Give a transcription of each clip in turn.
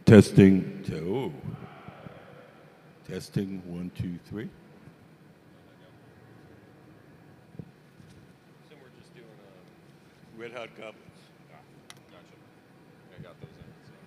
Testing. Oh. Testing. 1, 2, 3. So we're just doing Red Hot Goblins. gotcha. I got those in. So.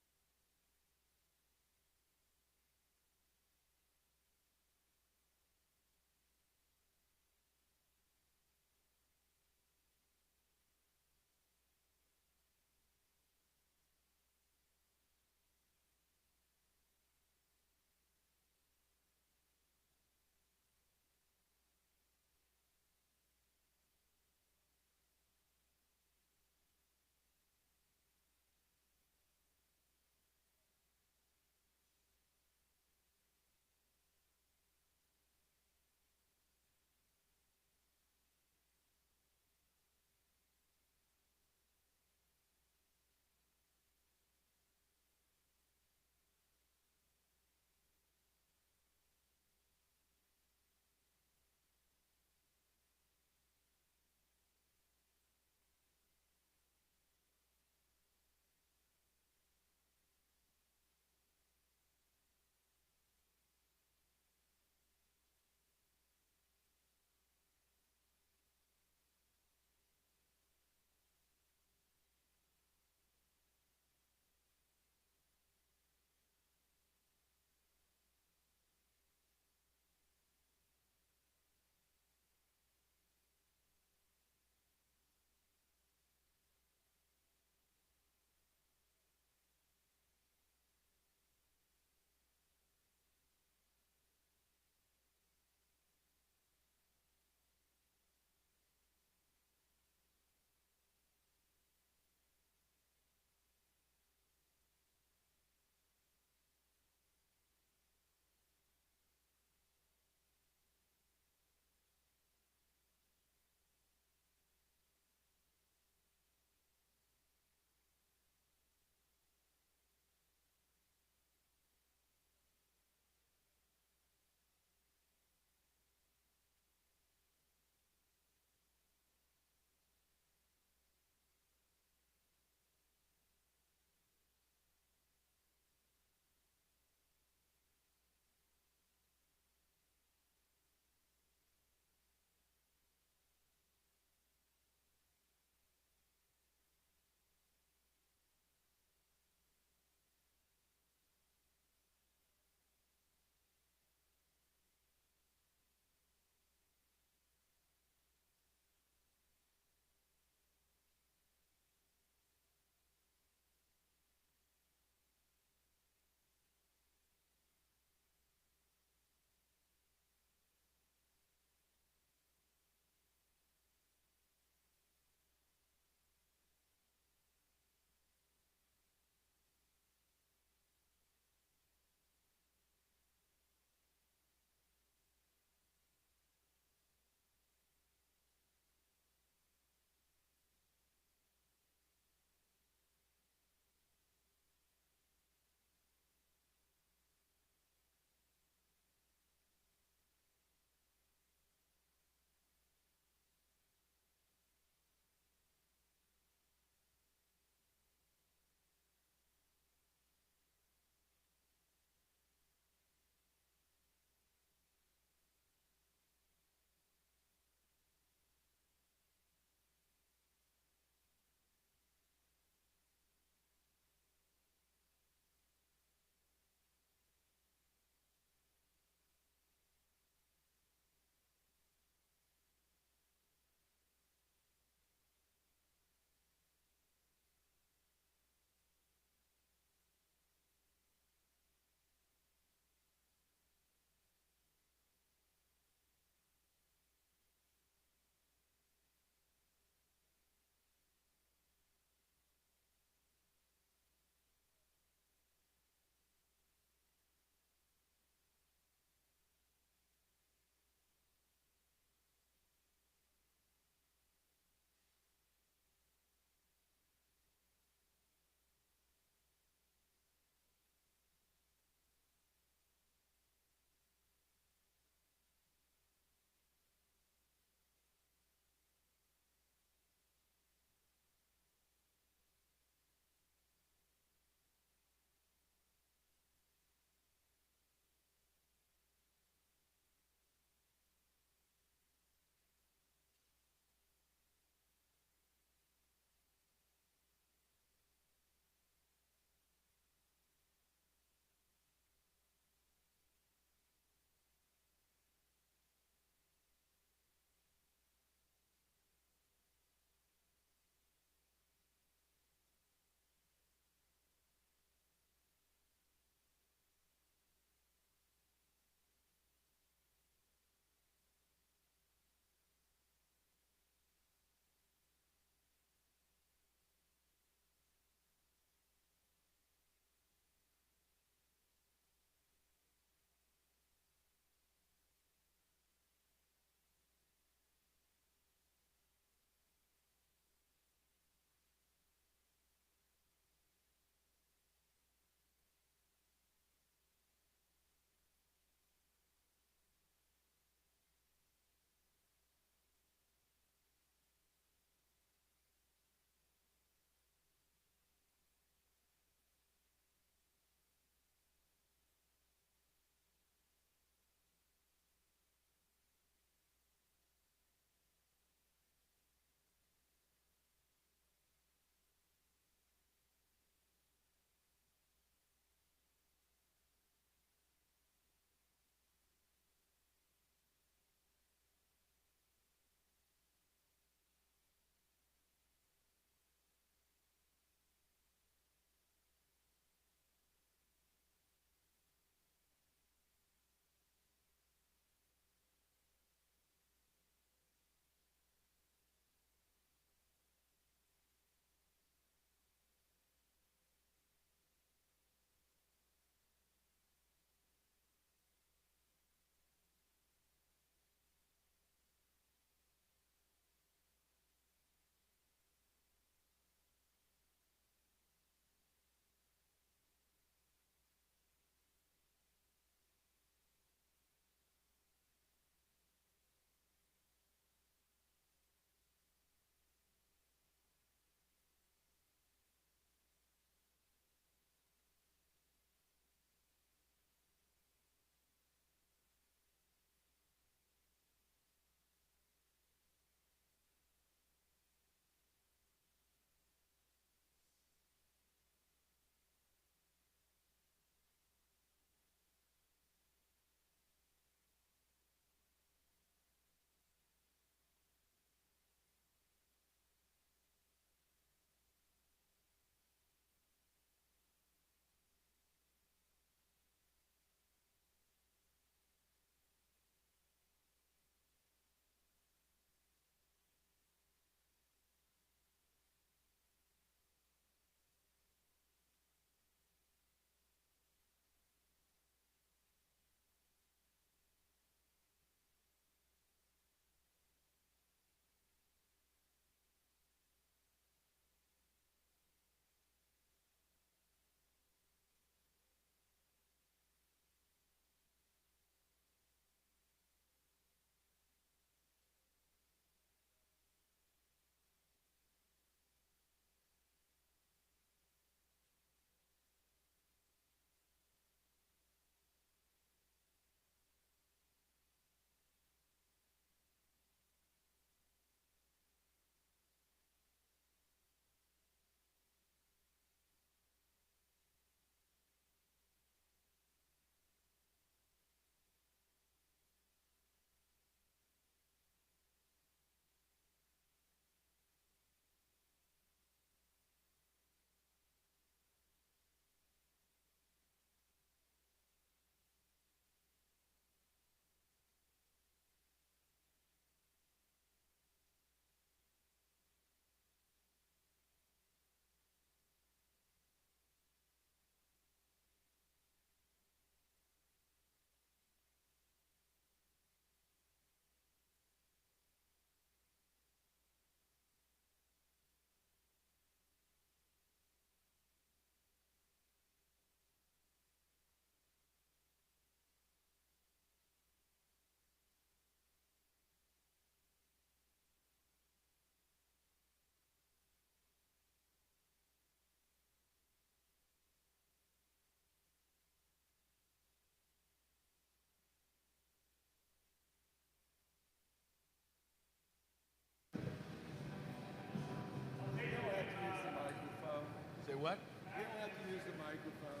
what? You don't have to use the microphone.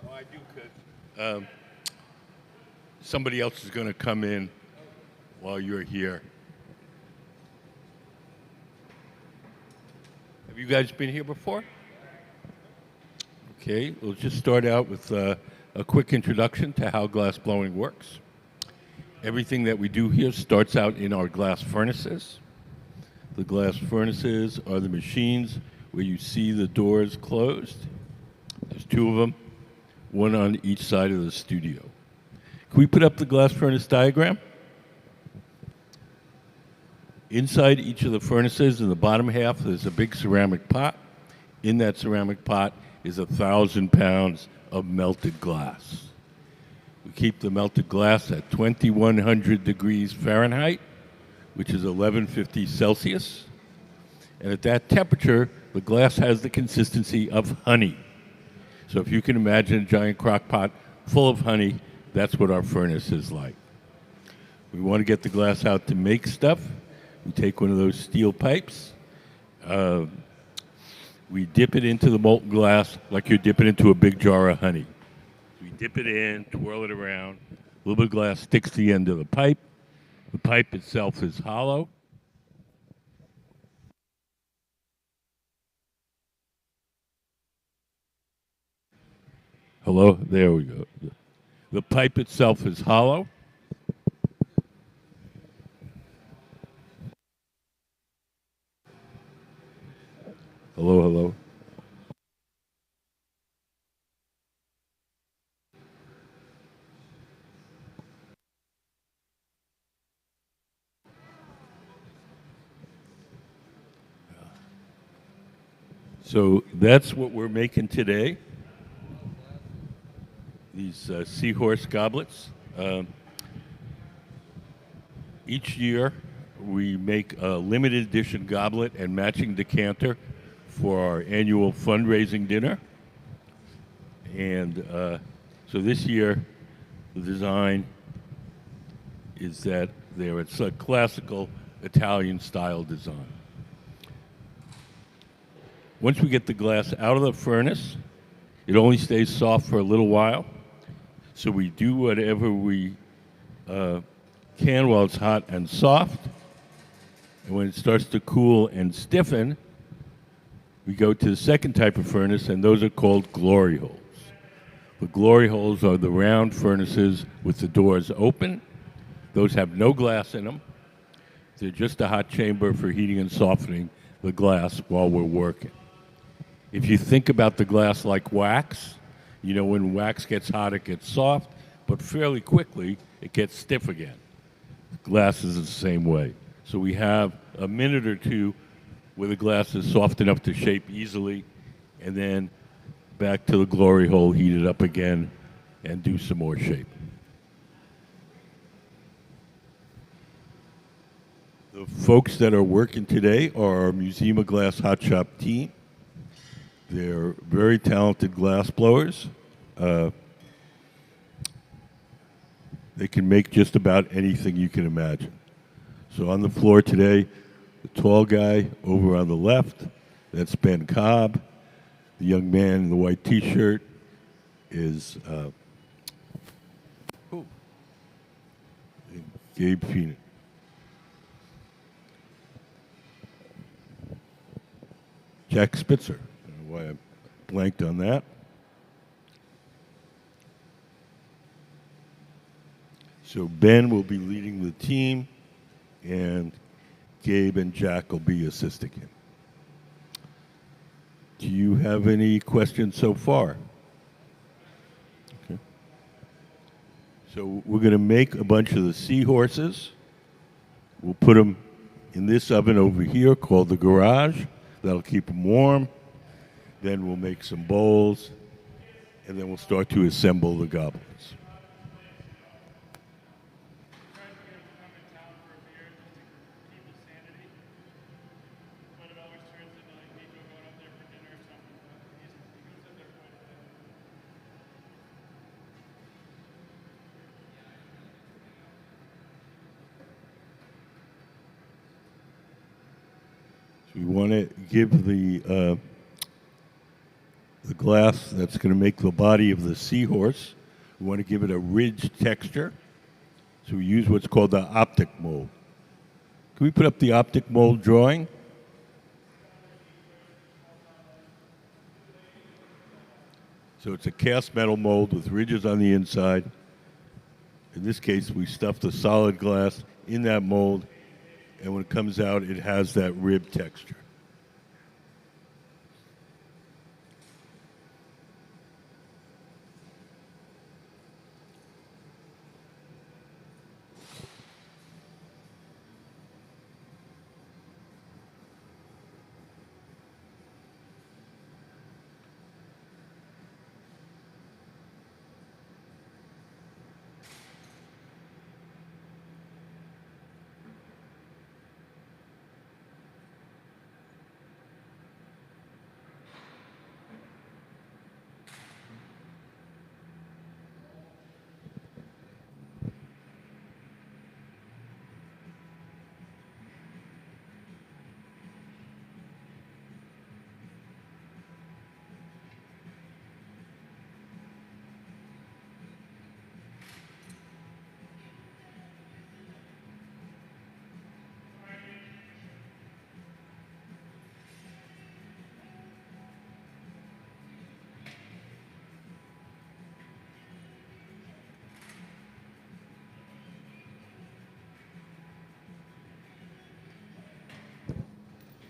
Oh, I do, because somebody else is going to come in while you're here. Have you guys been here before? Okay, we'll just start out with a quick introduction to how glass blowing works. Everything that we do here starts out in our glass furnaces. The glass furnaces are the machines where you see the doors closed. There's two of them, one on each side of the studio. Can we put up the glass furnace diagram? Inside each of the furnaces, in the bottom half, there's a big ceramic pot. In that ceramic pot is 1,000 pounds of melted glass. We keep the melted glass at 2,100 degrees Fahrenheit, which is 1150 Celsius. And at that temperature, the glass has the consistency of honey. So if you can imagine a giant crock pot full of honey, that's what our furnace is like. We want to get the glass out to make stuff. We take one of those steel pipes. We dip it into the molten glass like you're dipping into a big jar of honey. We dip it in, twirl it around. A little bit of glass sticks to the end of the pipe. The pipe itself is hollow. Hello? There we go. The pipe itself is hollow. Hello, hello. So that's what we're making today. These seahorse goblets. Each year, we make a limited edition goblet and matching decanter for our annual fundraising dinner. And so this year, the design is that it's a classical Italian style design. Once we get the glass out of the furnace, it only stays soft for a little while. So we do whatever we can while it's hot and soft. And when it starts to cool and stiffen, we go to the second type of furnace, and those are called glory holes. The glory holes are the round furnaces with the doors open. Those have no glass in them. They're just a hot chamber for heating and softening the glass while we're working. If you think about the glass like wax, you know when wax gets hot, it gets soft, but fairly quickly, it gets stiff again. Glass is the same way. So we have a minute or two where the glass is soft enough to shape easily, and then back to the glory hole, heat it up again, and do some more shaping. The folks that are working today are our Museum of Glass Hot Shop team. They're very talented glass blowers. They can make just about anything you can imagine. So on the floor today, the tall guy over on the left, that's Ben Cobb. The young man in the white T-shirt is Gabe Feenan. Jack Spitzer. I don't know why I blanked on that. So Ben will be leading the team, and Gabe and Jack will be assisting him. Do you have any questions so far? Okay. So we're going to make a bunch of the seahorses. We'll put them in this oven over here called the garage. That'll keep them warm. Then we'll make some bowls, and then we'll start to assemble the goblets. We want to give the glass that's going to make the body of the seahorse. We want to give it a ridged texture, so we use what's called the optic mold. Can we put up the optic mold drawing? So it's a cast metal mold with ridges on the inside. In this case, we stuff the solid glass in that mold, and when it comes out, it has that rib texture.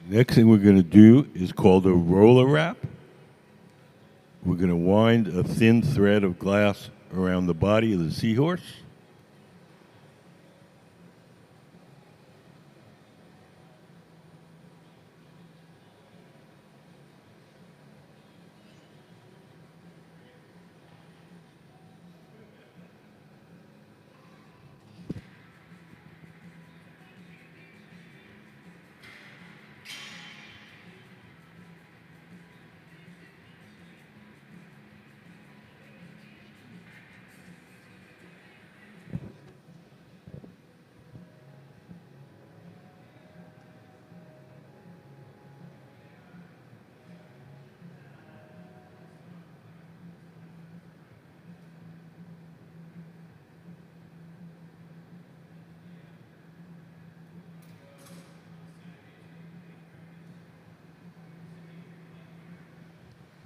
Next thing we're going to do is called a roller wrap. We're going to wind a thin thread of glass around the body of the seahorse.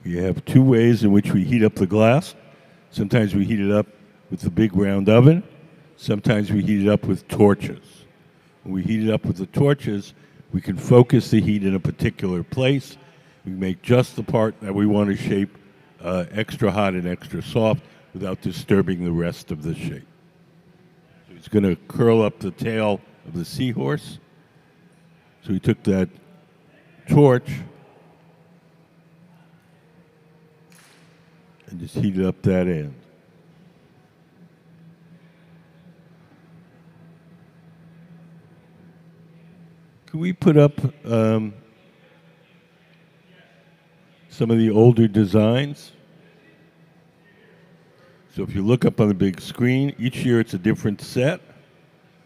We have two ways in which we heat up the glass. Sometimes we heat it up with the big round oven. Sometimes we heat it up with torches. When we heat it up with the torches, we can focus the heat in a particular place. We make just the part that we want to shape extra hot and extra soft without disturbing the rest of the shape. So he's going to curl up the tail of the seahorse. So we took that torch and just heated up that end. Can we put up some of the older designs? So if you look up on the big screen, each year it's a different set.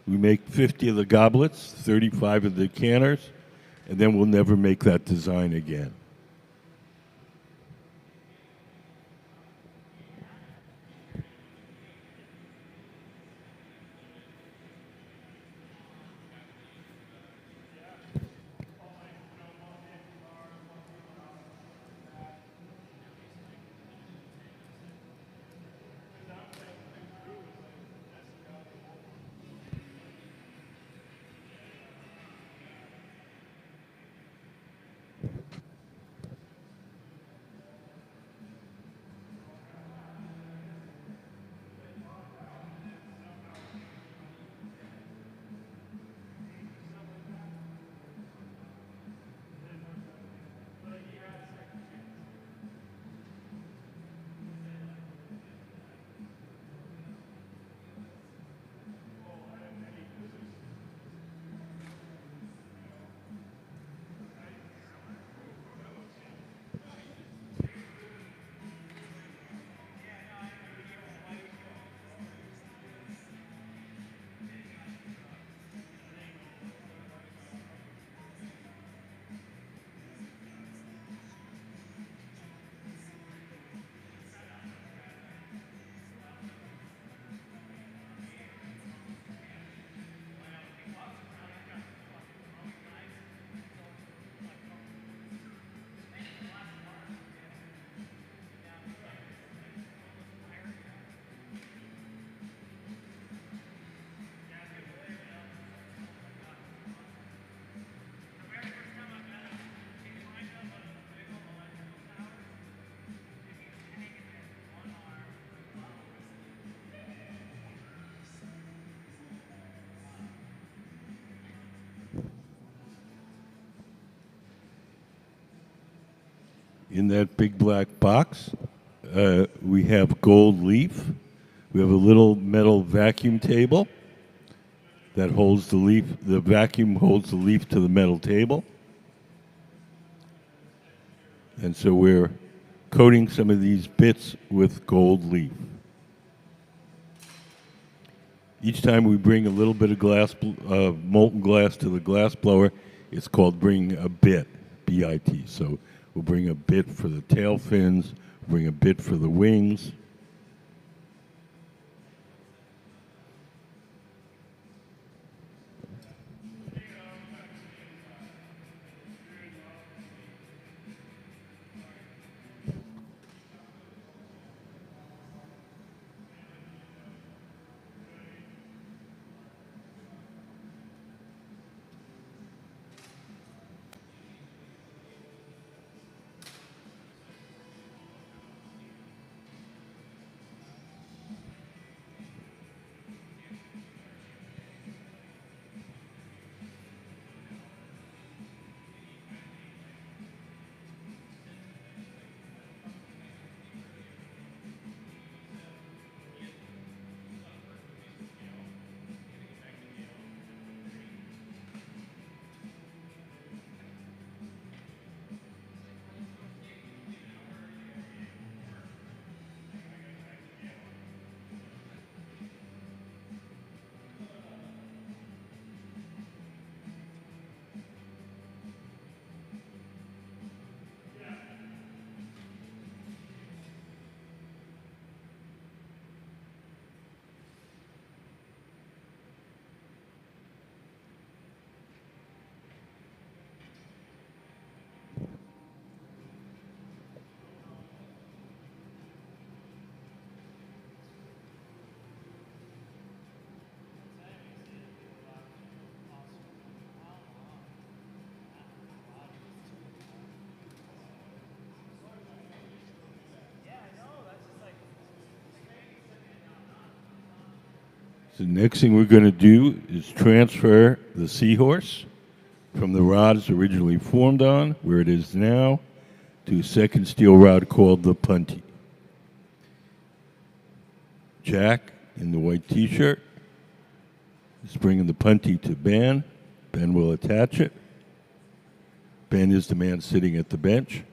We make 50 of the goblets, 35 of the canners, and then we'll never make that design again. In that big black box, we have gold leaf. We have a little metal vacuum table that holds the leaf. The vacuum holds the leaf to the metal table. And so we're coating some of these bits with gold leaf. Each time we bring a little bit of molten glass to the glass blower, it's called bringing a bit, B-I-T. So we'll bring a bit for the tail fins, bring a bit for the wings. So the next thing we're going to do is transfer the seahorse from the rods originally formed on, where it is now, to a second steel rod called the punty. Jack, in the white t-shirt, is bringing the punty to Ben. Ben will attach it. Ben is the man sitting at the bench.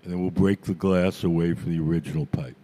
And then we'll break the glass away from the original pipe.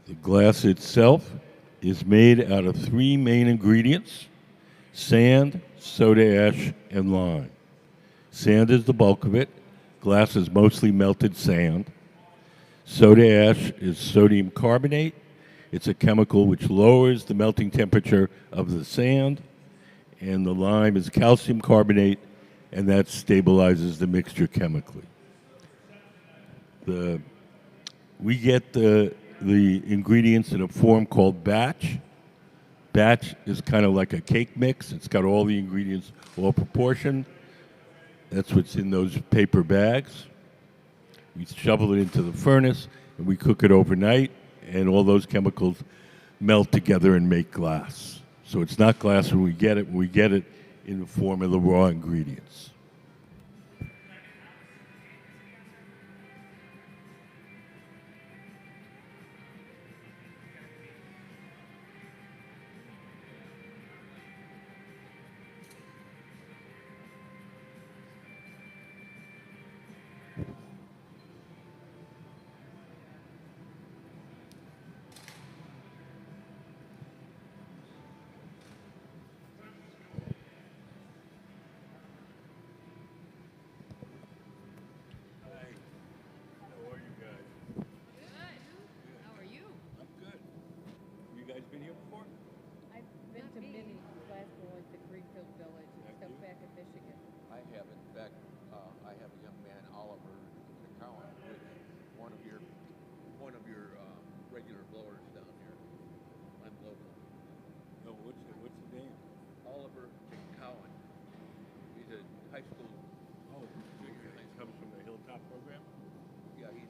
The glass itself is made out of three main ingredients: sand, soda ash, and lime. Sand is the bulk of it. Glass is mostly melted sand. Soda ash is sodium carbonate. It's a chemical which lowers the melting temperature of the sand. And the lime is calcium carbonate, and that stabilizes the mixture chemically. We get the ingredients in a form called batch. Batch is kind of like a cake mix. It's got all the ingredients all proportioned. That's what's in those paper bags. We shovel it into the furnace, and we cook it overnight, and all those chemicals melt together and make glass. So it's not glass when we get it. We get it in the form of the raw ingredients.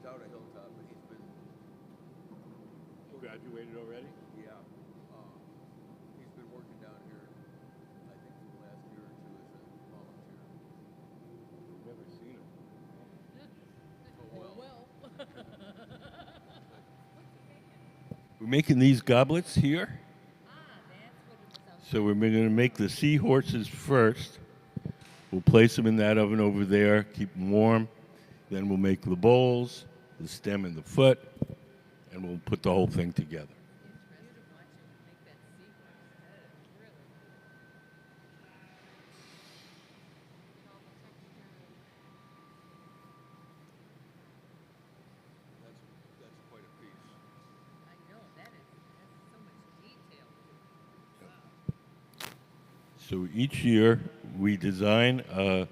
he's out of Hilltop, but he's been, Graduated already? yeah, he's been working down here, I think for the last year or two as a volunteer. Never seen him. Oh, well. We're making these goblets here. So we're going to make the seahorses first. We'll place them in that oven over there, keep them warm. Then we'll make the bowls, the stem and the foot, and we'll put the whole thing together. That's quite a piece. So each year we design a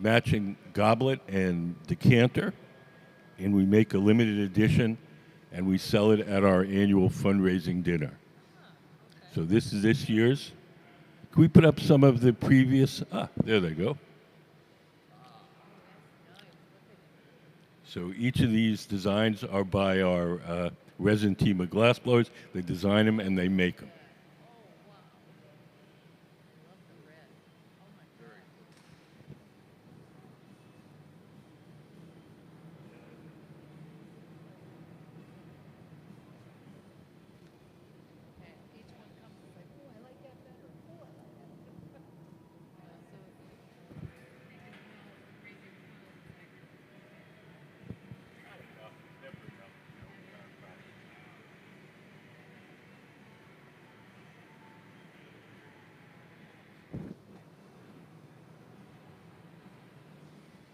matching goblet and decanter, and we make a limited edition, and we sell it at our annual fundraising dinner. So this is this year's. Can we put up some of the previous? There they go. So each of these designs are by our resin team of glassblowers. They design them and they make them.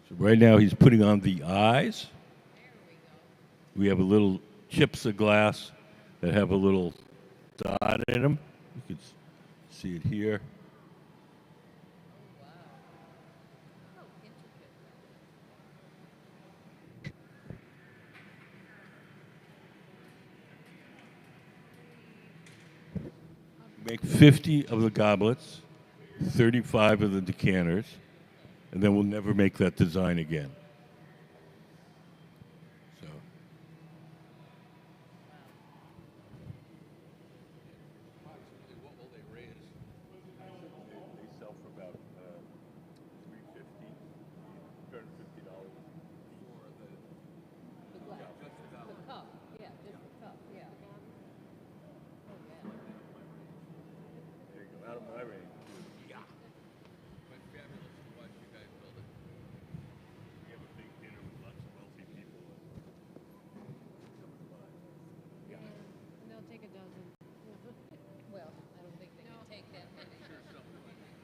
So right now he's putting on the eyes. We have a little chips of glass that have a little dot in them. You can see it here. Make 50 of the goblets, 35 of the decanters, and then we'll never make that design again. So. Approximately what will they raise? They sell for about $350, $250. For the, The glass, just the the goblet. cup, yeah, just the cup, yeah. Oh, yeah. There you go, out of my range. Quite fabulous to watch you guys build it. We have a big dinner with lots of wealthy people. And they'll take a dozen. Well, I don't think they can take that many. Sure, something like that.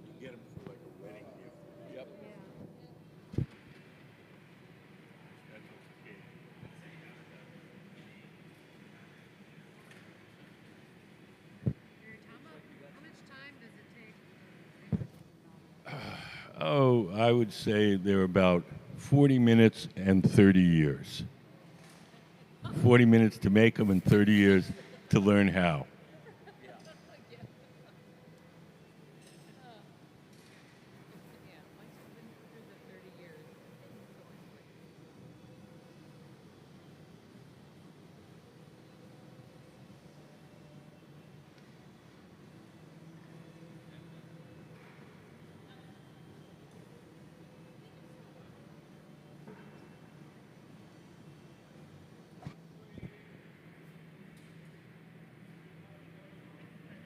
You get them for like a wedding gift. Yep. Yeah. That's what's key. How much time does it take? Oh, I would say they're about 40 minutes and 30 years. 40 minutes to make them and 30 years to learn how. Yeah, once you've been through the 30 years, it's going quick.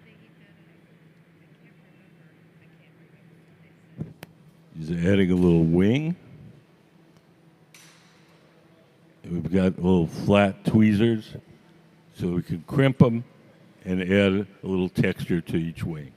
They eat that, I can't remember what they said. He's adding a little wing. And we've got little flat tweezers so we can crimp them and add a little texture to each wing.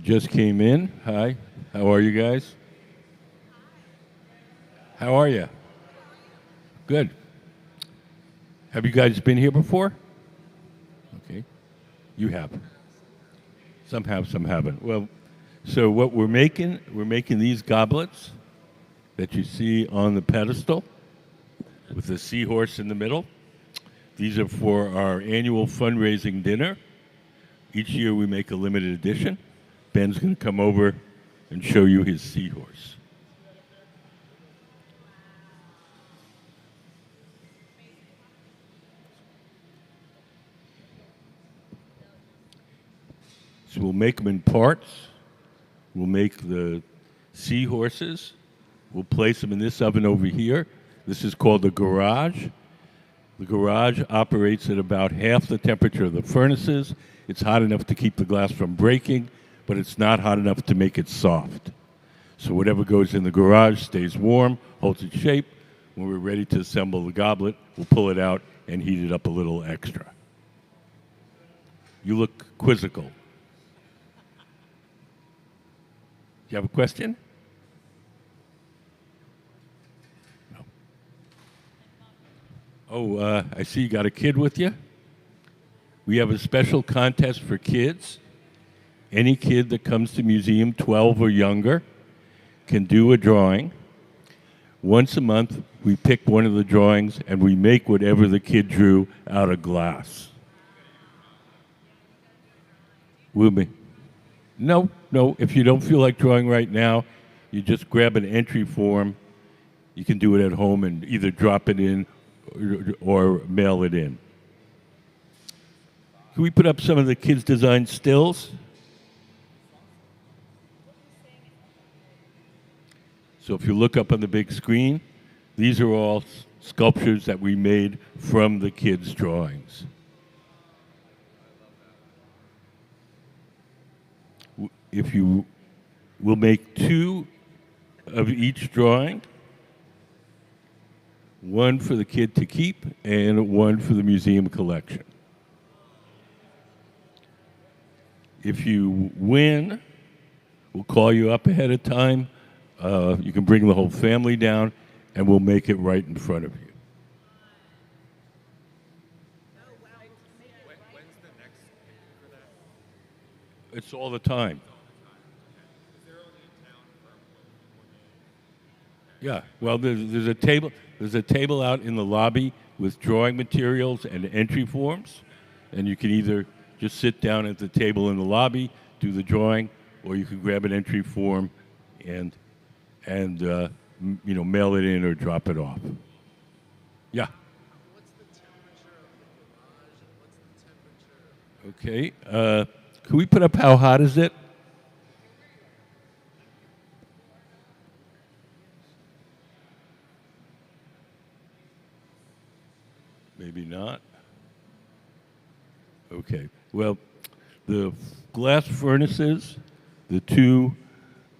just came in, hi. How are you guys? How are you? Good. Have you guys been here before? Okay. You have. Some have, some haven't. Well, so what we're making these goblets that you see on the pedestal with the seahorse in the middle. These are for our annual fundraising dinner. Each year we make a limited edition. Ben's going to come over and show you his seahorse. So we'll make them in parts. We'll make the seahorses. We'll place them in this oven over here. This is called the garage. The garage operates at about half the temperature of the furnaces. It's hot enough to keep the glass from breaking, but it's not hot enough to make it soft. So whatever goes in the garage stays warm, holds its shape. When we're ready to assemble the goblet, we'll pull it out and heat it up a little extra. You look quizzical. You have a question? No. Oh, I see you got a kid with you. We have a special contest for kids. Any kid that comes to museum 12 or younger can do a drawing. Once a month, we pick one of the drawings and we make whatever the kid drew out of glass. Will be. No. If you don't feel like drawing right now, you just grab an entry form. You can do it at home and either drop it in or mail it in. Can we put up some of the kids' designed stills? So if you look up on the big screen, these are all sculptures that we made from the kids' drawings. We'll make 2 of each drawing, one for the kid to keep and one for the museum collection. If you win, we'll call you up ahead of time. You can bring the whole family down, and we'll make it right in front of you. When's the next for that? It's all the time. Is there only in town for Yeah. Well, there's a table. There's a table out in the lobby with drawing materials and entry forms, and you can either just sit down at the table in the lobby, do the drawing, or you can grab an entry form and mail it in or drop it off. Yeah. What's the temperature of the garage and what's the temperature? Okay. Can we put up how hot is it? Maybe not. Okay. Well, the glass furnaces, the 2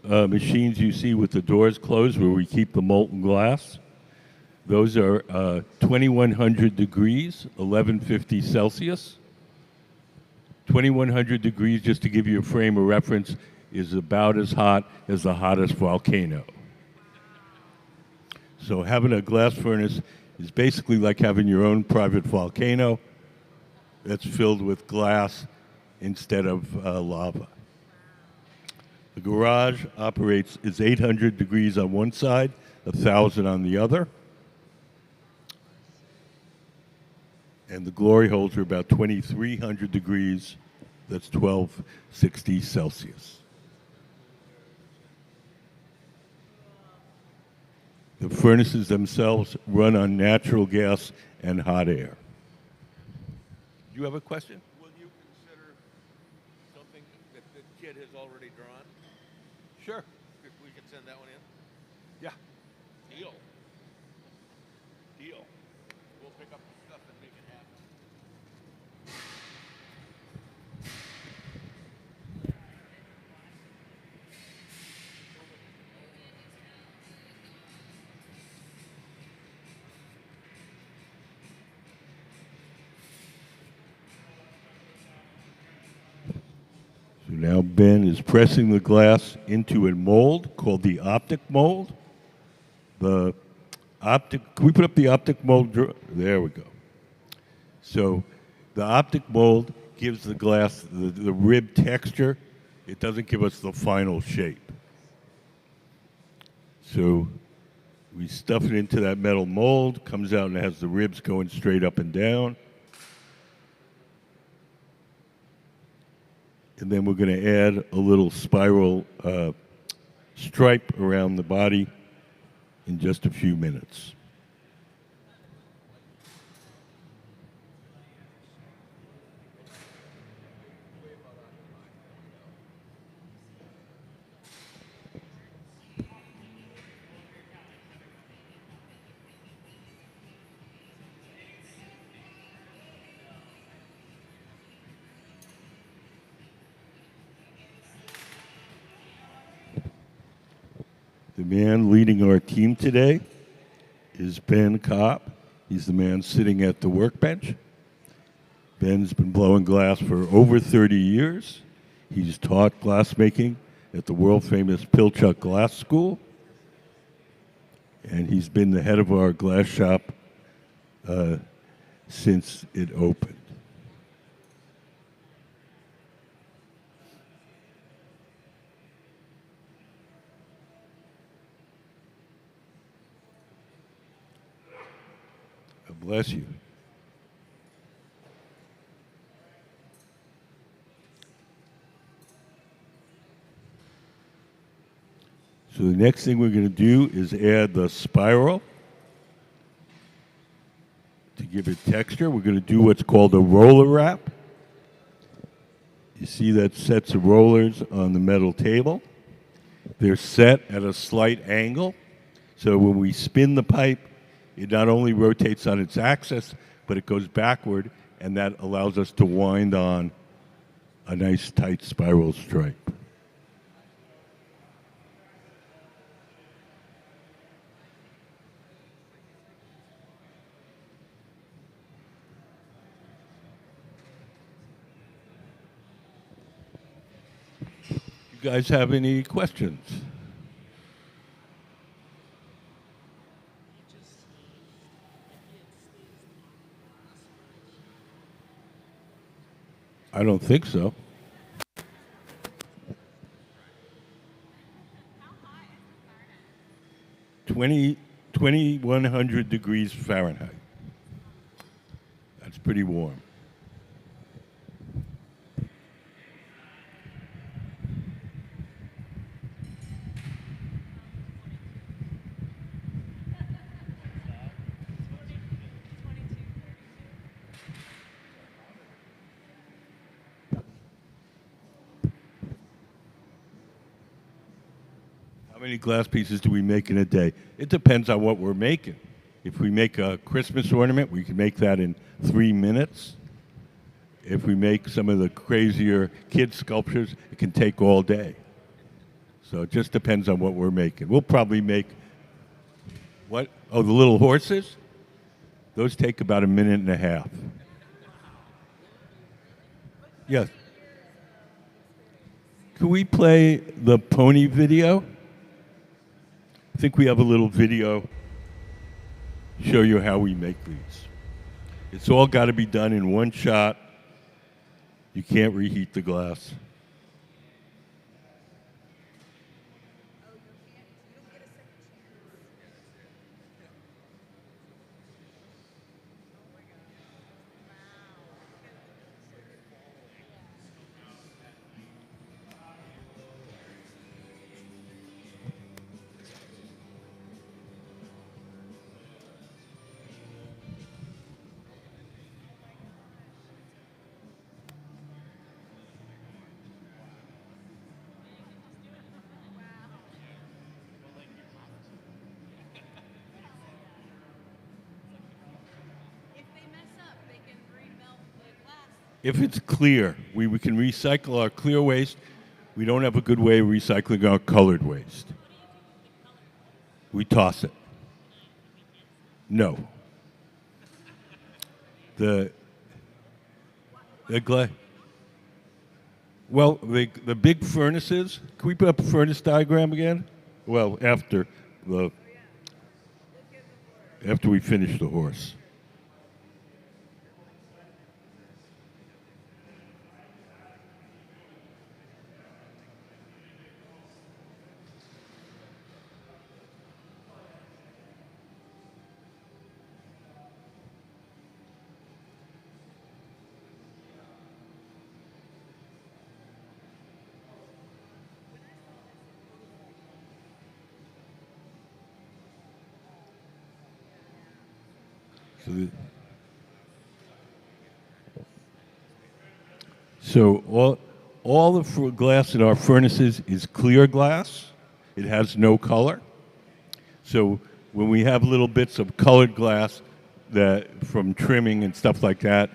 machines you see with the doors closed where we keep the molten glass, those are 2100 degrees, 1150 Celsius. 2100 degrees, just to give you a frame of reference, is about as hot as the hottest volcano. So having a glass furnace is basically like having your own private volcano that's filled with glass instead of lava. The garage is 800 degrees on one side, 1,000 on the other. And the glory holes are about 2,300 degrees, that's 1260 Celsius. The furnaces themselves run on natural gas and hot air. Do you have a question? Will you consider something that the kid has already drawn? Sure. If we can send that one in? Yeah. Deal. We'll pick up the stuff and make it happen. So Now Ben is pressing the glass into a mold called the optic mold. The optic, can we put up the optic mold? There we go. So the optic mold gives the glass the rib texture. It doesn't give us the final shape. So we stuff it into that metal mold, comes out and it has the ribs going straight up and down. And then we're going to add a little spiral stripe around the body in just a few minutes. The man leading our team today is Ben Kopp. He's the man sitting at the workbench. Ben's been blowing glass for over 30 years. He's taught glassmaking at the world-famous Pilchuck Glass School. And he's been the head of our glass shop since it opened. God bless you. So the next thing we're going to do is add the spiral to give it texture. We're going to do what's called a roller wrap. You see that sets of rollers on the metal table. They're set at a slight angle, so when we spin the pipe, it not only rotates on its axis, but it goes backward, and that allows us to wind on a nice tight spiral stripe. You guys have any questions? I don't think so. 2100 degrees Fahrenheit. That's pretty warm. How many glass pieces do we make in a day? It depends on what we're making. If we make a Christmas ornament, we can make that in 3 minutes. If we make some of the crazier kid sculptures, it can take all day. So it just depends on what we're making. We'll probably make, what? Oh, the little horses? Those take about 1.5 minutes. Yes. Can we play the pony video? I think we have a little video show you how we make these. It's all got to be done in one shot. You can't reheat the glass. If they mess up, they can remelt the glass. If it's clear, we can recycle our clear waste. We don't have a good way of recycling our colored waste. We toss it. No. The glass. Well, the big furnaces. Can we put up a furnace diagram again? Well, the after we finish the horse. So, all the glass in our furnaces is clear glass. It has no color. So when we have little bits of colored glass that from trimming and stuff like that,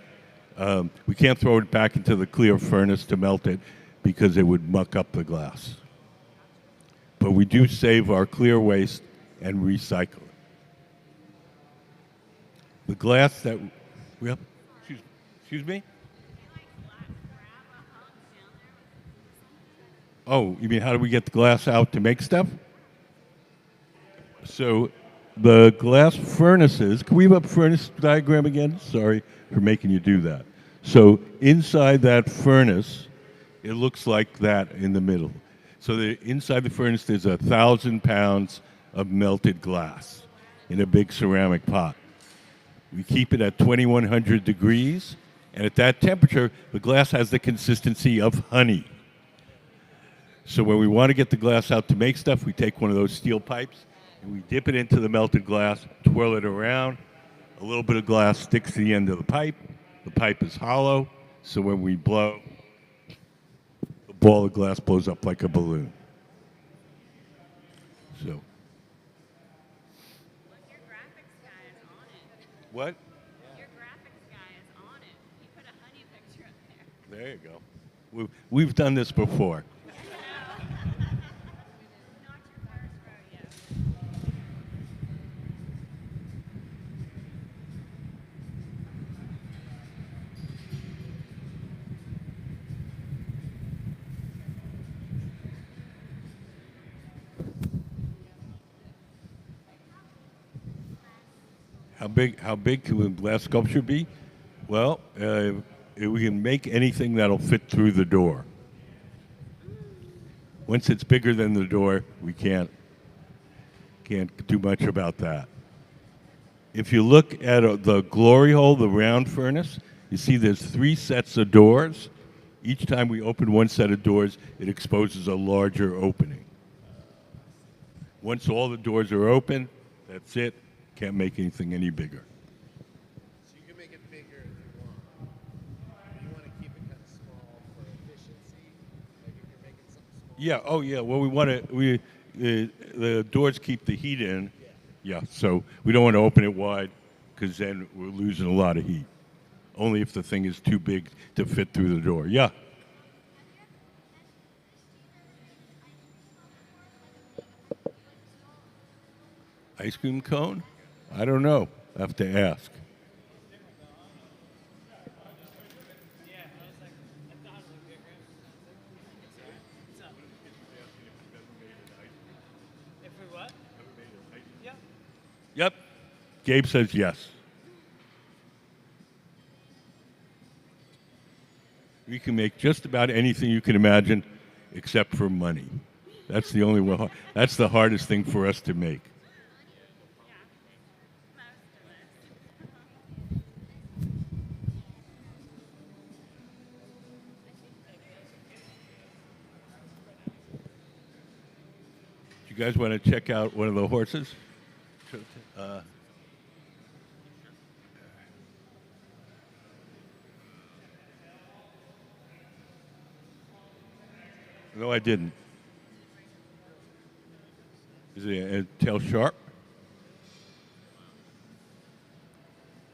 we can't throw it back into the clear furnace to melt it because it would muck up the glass. But we do save our clear waste and recycle it. The glass that we have, excuse me? Oh, you mean how do we get the glass out to make stuff? So the glass furnaces, can we have a furnace diagram again? Sorry for making you do that. So inside that furnace, it looks like that in the middle. So inside the furnace, there's 1,000 pounds of melted glass in a big ceramic pot. We keep it at 2,100 degrees, and at that temperature, the glass has the consistency of honey. So when we want to get the glass out to make stuff, we take one of those steel pipes, and we dip it into the melted glass, twirl it around. A little bit of glass sticks to the end of the pipe. The pipe is hollow, so when we blow, the ball of glass blows up like a balloon. So, Look, your graphics guy is on it. what? Your graphics guy is on it. He put a honey picture up there. There you go. We've done this before. Not your first rodeo. How big can a glass sculpture be? Well, we can make anything that'll fit through the door. Once it's bigger than the door, we can't do much about that. If you look at the glory hole, the round furnace, you see there's 3 sets of doors. Each time we open one set of doors, it exposes a larger opening. Once all the doors are open, that's it. Can't make anything any bigger. So you can make it bigger if you want. You want to keep it kind of small for efficiency. Like if you're making something small. Yeah. Oh, yeah. Well, the doors keep the heat in. Yeah. So we don't want to open it wide because then we're losing a lot of heat. Only if the thing is too big to fit through the door. Yeah. Ice cream cone? I don't know. I have to ask. If we what? Yeah. Yep. Gabe says yes. We can make just about anything you can imagine except for money. That's the only one. That's the hardest thing for us to make. You guys want to check out one of the horses? No, I didn't. Is it a tail sharp?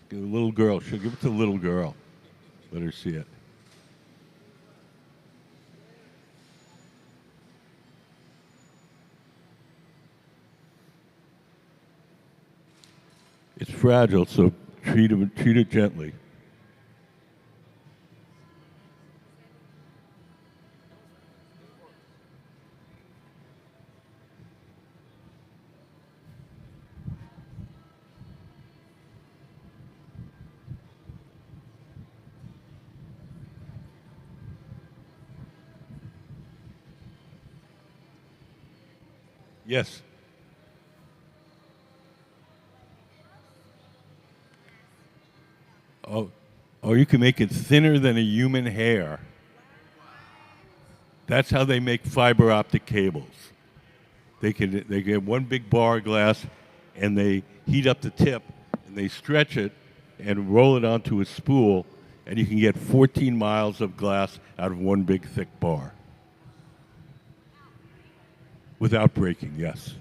Give the little girl. She'll give it to the little girl. Let her see it. It's fragile, so treat it gently. Yes. Oh, oh, you can make it thinner than a human hair. That's how they make fiber optic cables. They get one big bar of glass, and they heat up the tip, and they stretch it, and roll it onto a spool, and you can get 14 miles of glass out of one big thick bar without breaking. Yes.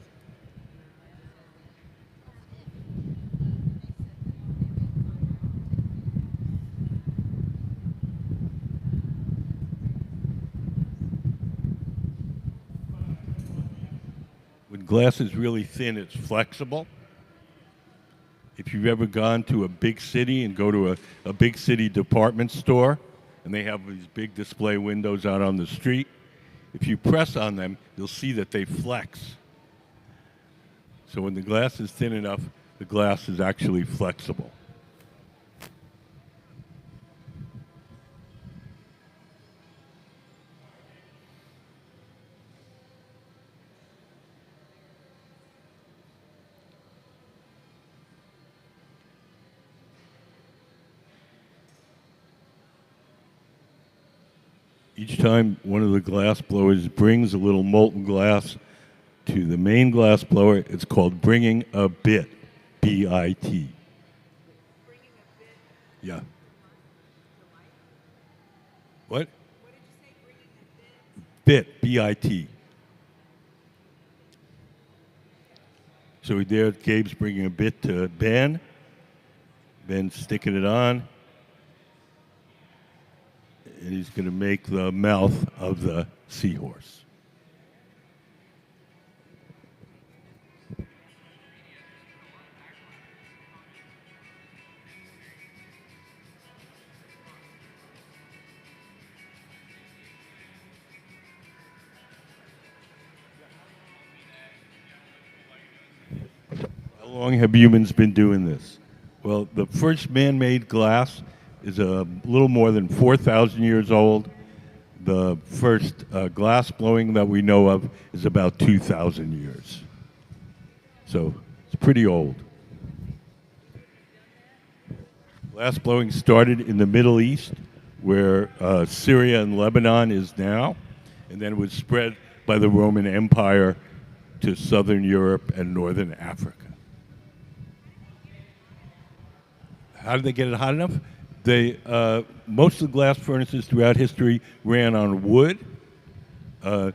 When glass is really thin, it's flexible. If you've ever gone to a big city and go to a big city department store, and they have these big display windows out on the street, if you press on them, you'll see that they flex. So when the glass is thin enough, the glass is actually flexible. Each time one of the glass blowers brings a little molten glass to the main glass blower, it's called bringing a bit, B-I-T. Yeah. What? Bit, B-I-T. So there, Gabe's bringing a bit to Ben. Ben's sticking it on. And he's going to make the mouth of the seahorse. How long have humans been doing this? Well, the first man-made glass is a little more than 4,000 years old. The first glass blowing that we know of is about 2,000 years. So it's pretty old. Glass blowing started in the Middle East, where Syria and Lebanon is now, and then it was spread by the Roman Empire to southern Europe and northern Africa. How did they get it hot enough? They, most of the glass furnaces throughout history ran on wood. The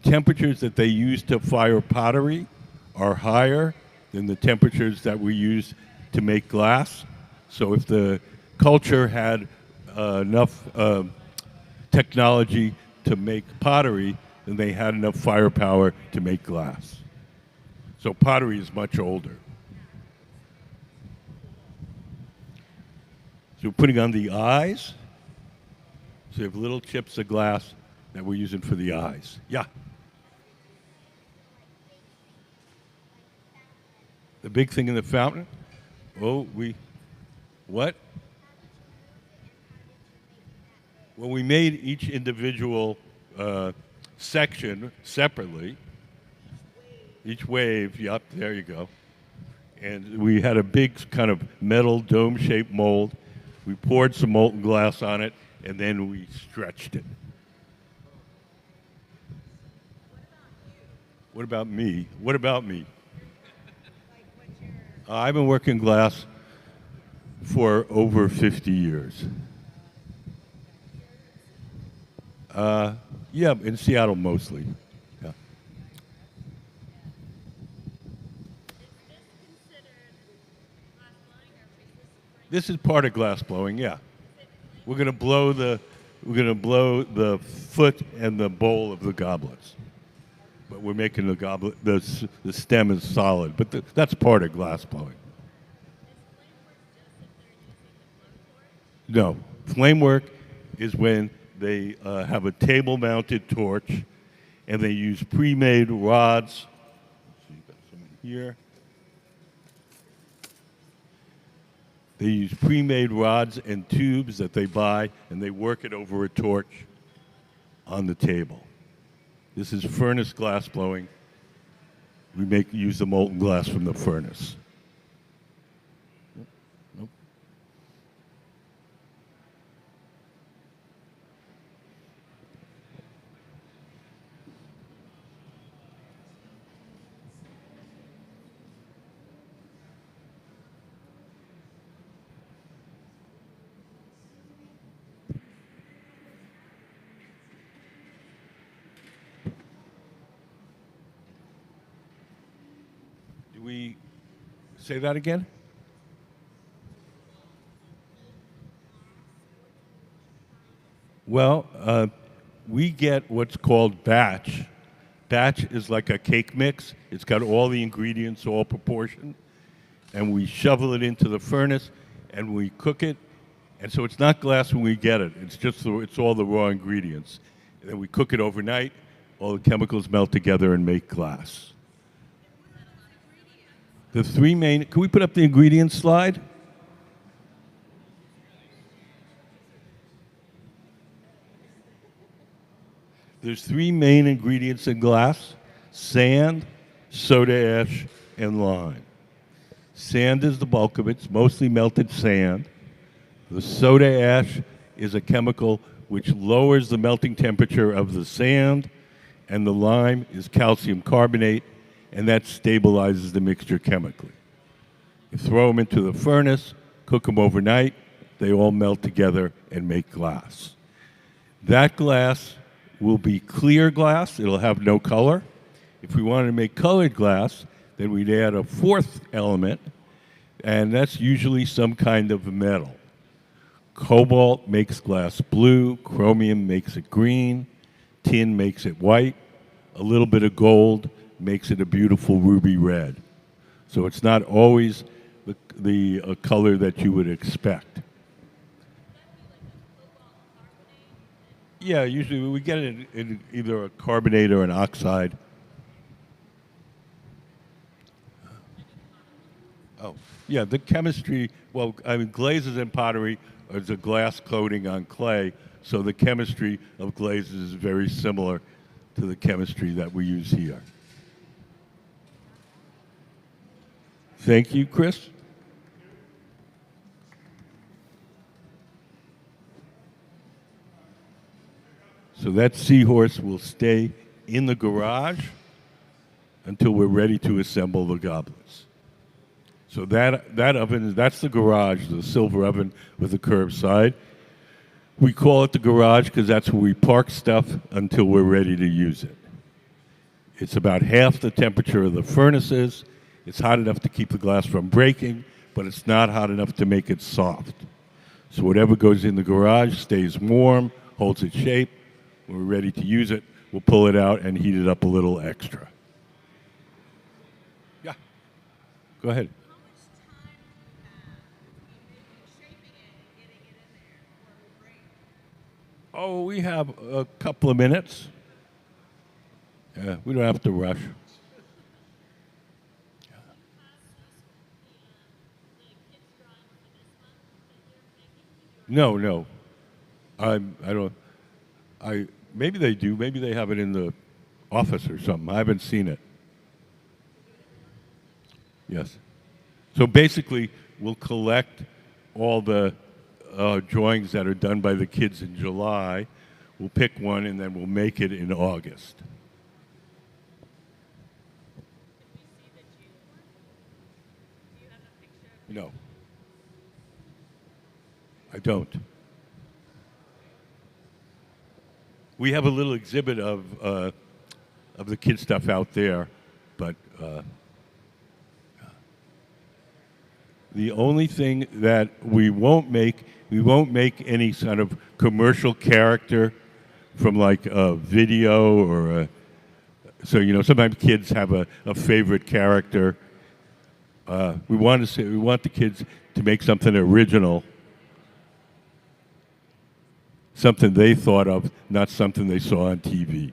temperatures that they used to fire pottery are higher than the temperatures that we use to make glass. So if the culture had enough technology to make pottery, then they had enough firepower to make glass. So pottery is much older. So we're putting on the eyes. So you have little chips of glass that we're using for the eyes. Yeah. The big thing in the fountain? Oh, what? Well, we made each individual section separately. Each wave, yep, there you go. And we had a big kind of metal dome-shaped mold. We poured some molten glass on it, and then we stretched it. What about me? What about me? I've been working glass for over 50 years. Yeah, in Seattle mostly. Yeah. This is part of glass blowing, yeah. We're gonna blow the foot and the bowl of the goblets. But we're making the goblet, the stem is solid, but that's part of glass blowing. No, flame work is when they have a table-mounted torch, and they use pre-made rods. So you've got some here. They use pre-made rods and tubes that they buy, and they work it over a torch on the table. This is furnace glass blowing. we use the molten glass from the furnace. Nope. Do we say that again? Well, we get what's called batch. Batch is like a cake mix. It's got all the ingredients, all proportioned, and we shovel it into the furnace, and we cook it. And so it's not glass when we get it. It's just it's all the raw ingredients. And then we cook it overnight. All the chemicals melt together and make glass. The three main. Can we put up the ingredients slide? There's three main ingredients in glass: sand, soda ash, and lime. Sand is the bulk of it. It's mostly melted sand. The soda ash is a chemical which lowers the melting temperature of the sand, and the lime is calcium carbonate, and that stabilizes the mixture chemically. You throw them into the furnace, cook them overnight, they all melt together and make glass. That glass will be clear glass. It'll have no color. If we wanted to make colored glass, then we'd add a fourth element, and that's usually some kind of metal. Cobalt makes glass blue, chromium makes it green, tin makes it white, a little bit of gold makes it a beautiful ruby red. So it's not always the color that you would expect. Yeah, usually we get it in either a carbonate or an oxide. Oh, yeah, the chemistry, well, I mean, glazes in pottery is a glass coating on clay, so the chemistry of glazes is very similar to the chemistry that we use here. Thank you, Chris. So that seahorse will stay in the garage until we're ready to assemble the goblets. So that oven, that's the garage, the silver oven with the curved side. We call it the garage because that's where we park stuff until we're ready to use it. It's about half the temperature of the furnaces. It's hot enough to keep the glass from breaking, but it's not hot enough to make it soft. So whatever goes in the garage stays warm, holds its shape. When we're ready to use it, we'll pull it out and heat it up a little extra. Yeah, go ahead. How much time do you have in shaping it and getting it in there before we break? Oh, we have a couple of minutes. Yeah, we don't have to rush. No, no. I don't. Maybe they do. Maybe they have it in the office or something. I haven't seen it. Yes. So basically, we'll collect all the drawings that are done by the kids in July. We'll pick one, and then we'll make it in August. No. I don't. We have a little exhibit of the kid stuff out there, but the only thing that we won't make any sort of commercial character from like a video or so sometimes kids have a favorite character. We want the kids to make something original. Something they thought of, not something they saw on TV.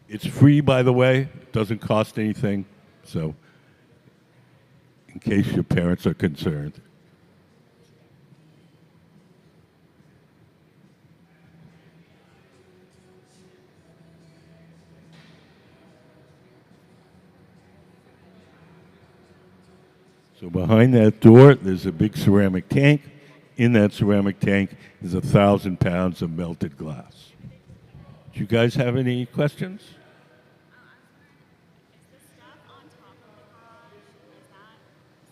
It's free, by the way. It doesn't cost anything. So, in case your parents are concerned. So behind that door, there's a big ceramic tank. In that ceramic tank is 1,000 pounds of melted glass. Do you guys have any questions? Is the stuff on top of the garage, is that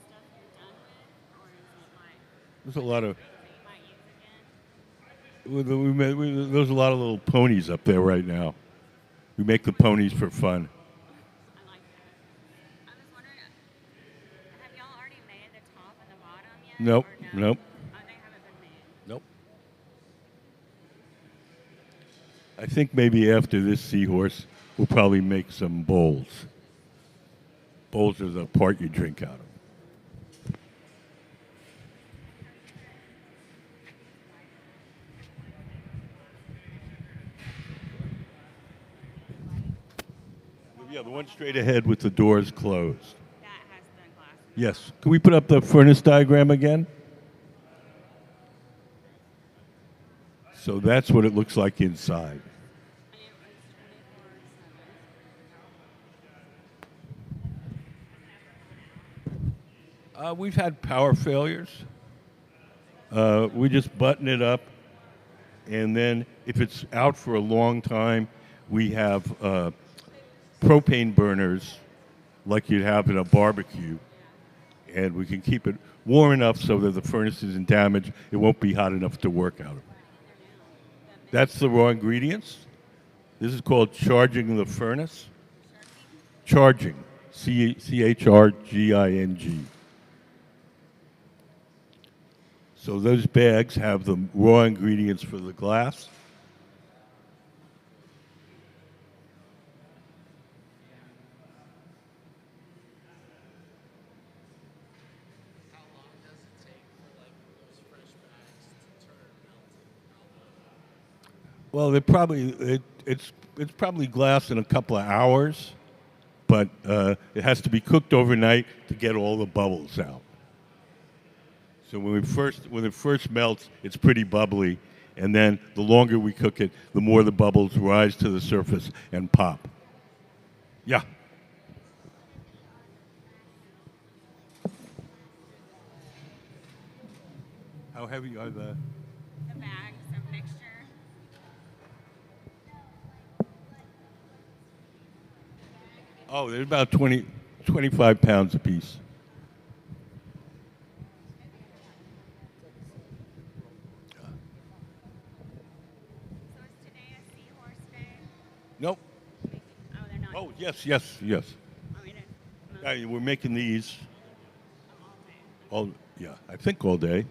stuff you're done with, or is it like There's a lot of that you might use again? there's a lot of little ponies up there right now. We make the ponies for fun. I like that. I was wondering, have y'all already made the top and the bottom yet? Nope, Or no? nope, Oh, they haven't been made. nope. I think maybe after this seahorse, we'll probably make some bowls. Bowls are the part you drink out of. Yeah, the one straight ahead with the doors closed. That has the glass in it. Yes. Can we put up the furnace diagram again? So that's what it looks like inside. And it was 24/7. We've had power failures. We just button it up, and then if it's out for a long time, we have propane burners like you'd have in a barbecue, and we can keep it warm enough so that the furnace isn't damaged. It won't be hot enough to work out of. That's the raw ingredients. This is called charging the furnace. Charging, CHRGING. So those bags have the raw ingredients for the glass. How long does it take for like those fresh bags to turn melted? Well, it's probably glass in a couple of hours, but it has to be cooked overnight to get all the bubbles out. So when it first melts, it's pretty bubbly, and then the longer we cook it, the more the bubbles rise to the surface and pop. Yeah. How heavy are the? The bags of mixture. Oh, they're about 25 pounds apiece. So is today a seahorse day? Nope. Oh, they're not. Oh, yes, yes, yes. I mean, Yeah, we're making these all day. yeah, I think all day.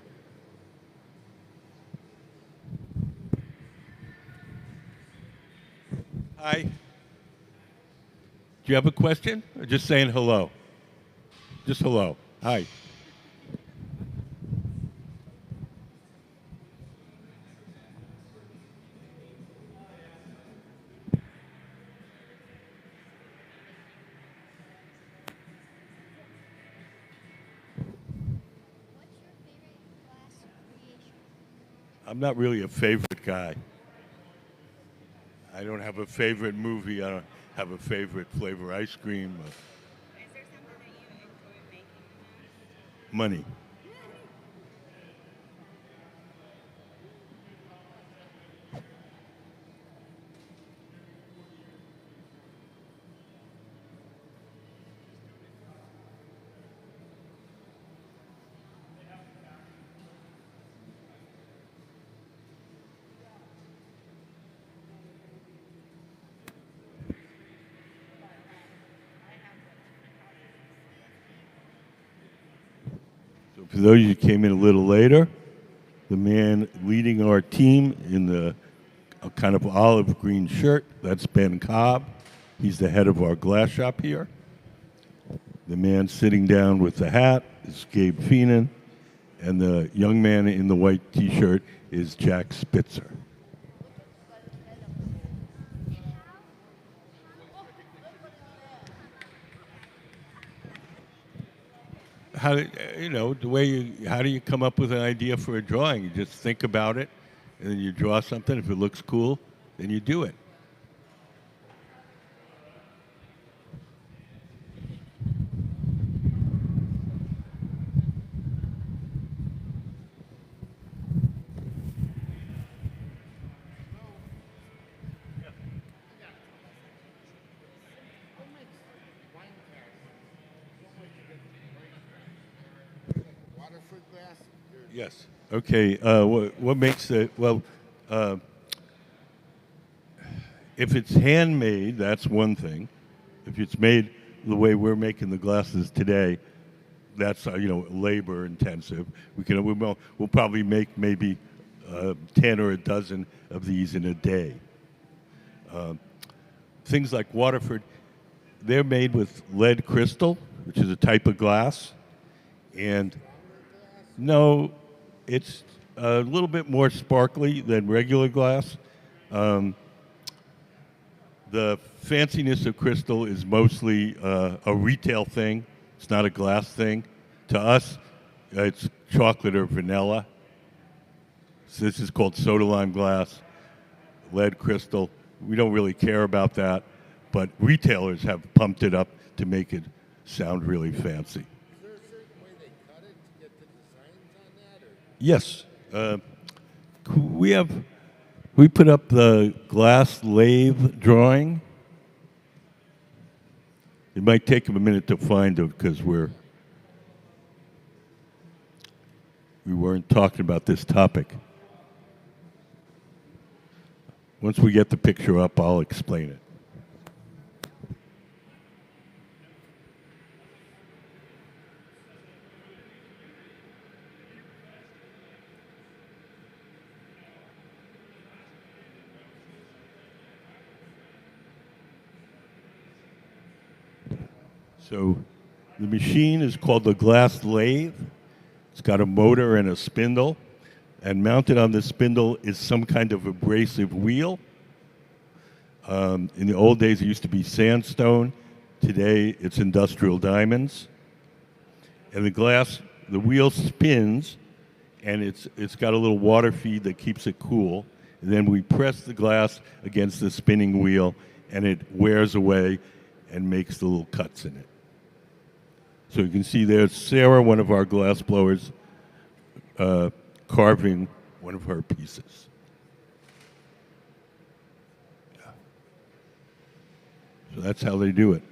Hi. Do you have a question? Or just saying hello? Just hello. Hi. What's your favorite glass creation? I'm not really a favorite guy. I don't have a favorite movie. I don't have a favorite flavor ice cream. Is there something that you enjoy making the most? Money. So for those who came in a little later, the man leading our team in the a kind of olive green shirt, that's Ben Cobb. He's the head of our glass shop here. The man sitting down with the hat is Gabe Feenan, and the young man in the white T-shirt is Jack Spitzer. How do, the way how do you come up with an idea for a drawing? You just think about it, and then you draw something. If it looks cool, then you do it. glass? Or Yes. Okay. What makes it? Well, uh, if it's handmade, that's one thing. If it's made the way we're making the glasses today, that's labor intensive. We'll probably make maybe 10 or a dozen of these in a day. Things like Waterford, they're made with lead crystal, which is a type of glass, and no, it's a little bit more sparkly than regular glass. Um, the fanciness of crystal is mostly a retail thing. It's not a glass thing. To us, it's chocolate or vanilla. So this is called soda lime glass, lead crystal. We don't really care about that, but retailers have pumped it up to make it sound really fancy. is there a certain way they cut it to get the designs on that? Or Yes, we put up the glass lathe drawing. It might take them a minute to find it because we weren't talking about this topic. Once we get the picture up, I'll explain it. So the machine is called the glass lathe. It's got a motor and a spindle, and mounted on the spindle is some kind of abrasive wheel. In the old days, it used to be sandstone. Today, it's industrial diamonds. And the wheel spins, and it's got a little water feed that keeps it cool. And then we press the glass against the spinning wheel, and it wears away and makes the little cuts in it. So you can see there's Sarah, one of our glass blowers, carving one of her pieces. Yeah. So that's how they do it.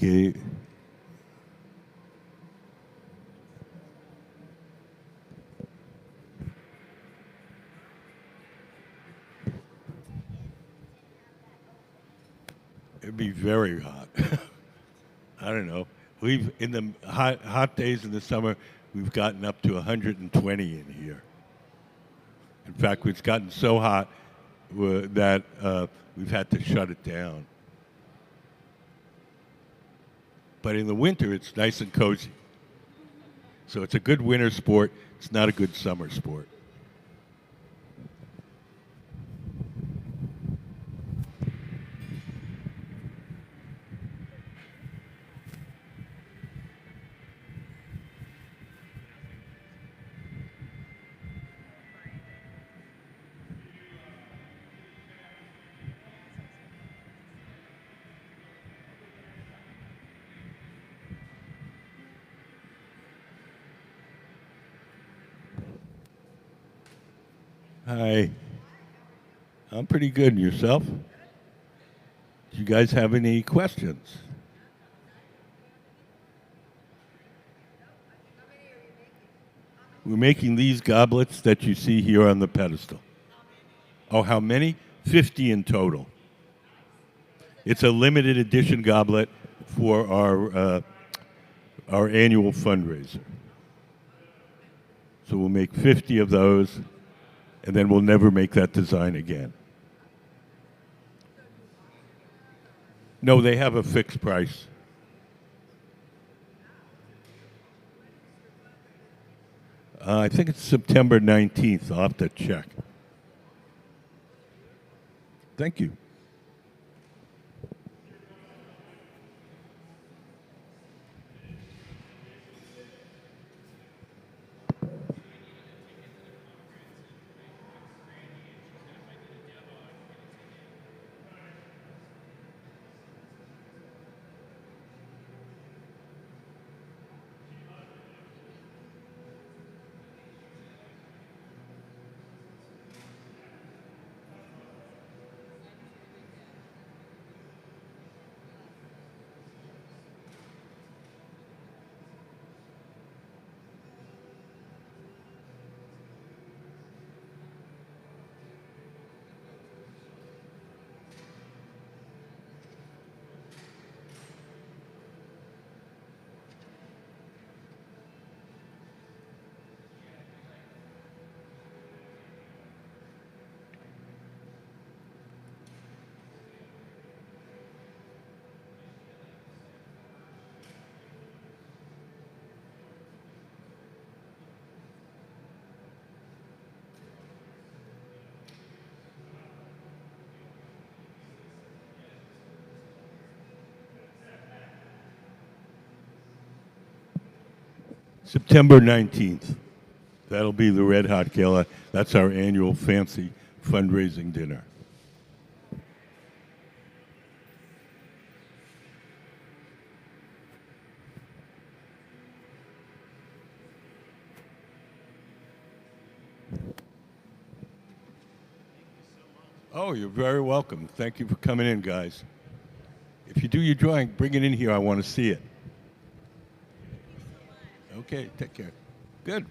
Okay. It'd be very hot. I don't know. We've in the hot days in the summer, we've gotten up to 120 in here. In fact, it's gotten so hot that we've had to shut it down. But in the winter, it's nice and cozy. So it's a good winter sport. It's not a good summer sport. Hi. I'm pretty good. And yourself? Do you guys have any questions? We're making these goblets that you see here on the pedestal. Oh, how many? 50 in total. It's a limited edition goblet for our annual fundraiser. So we'll make 50 of those, and then we'll never make that design again. No, they have a fixed price. I think it's September 19th. I'll have to check. Thank you. September 19th. That'll be the Red Hot Gala. That's our annual fancy fundraising dinner. Oh, you're very welcome. Thank you for coming in, guys. If you do your drawing, bring it in here. I want to see it. Okay, take care. Good.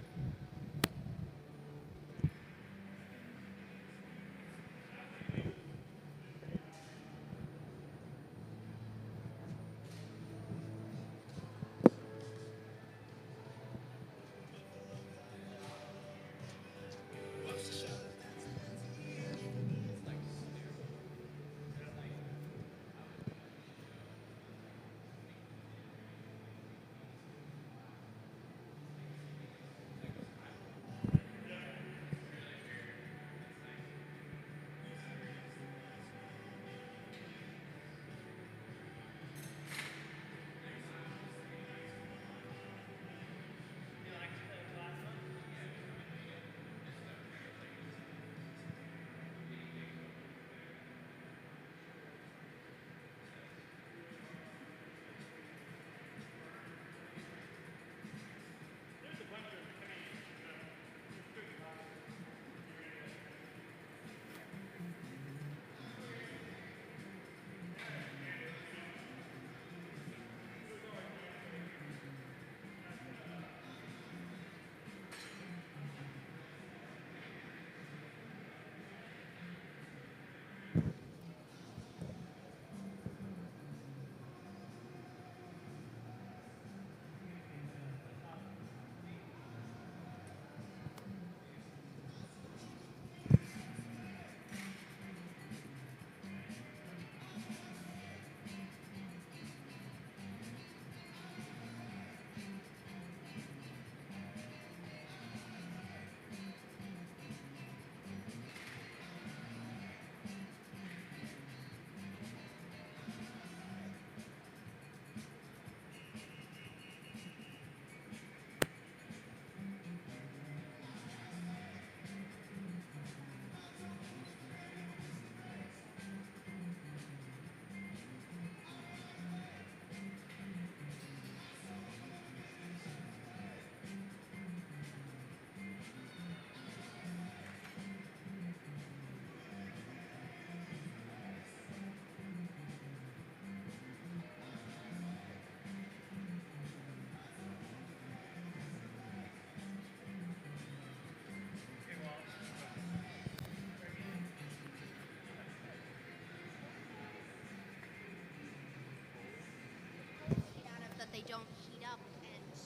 That they don't heat up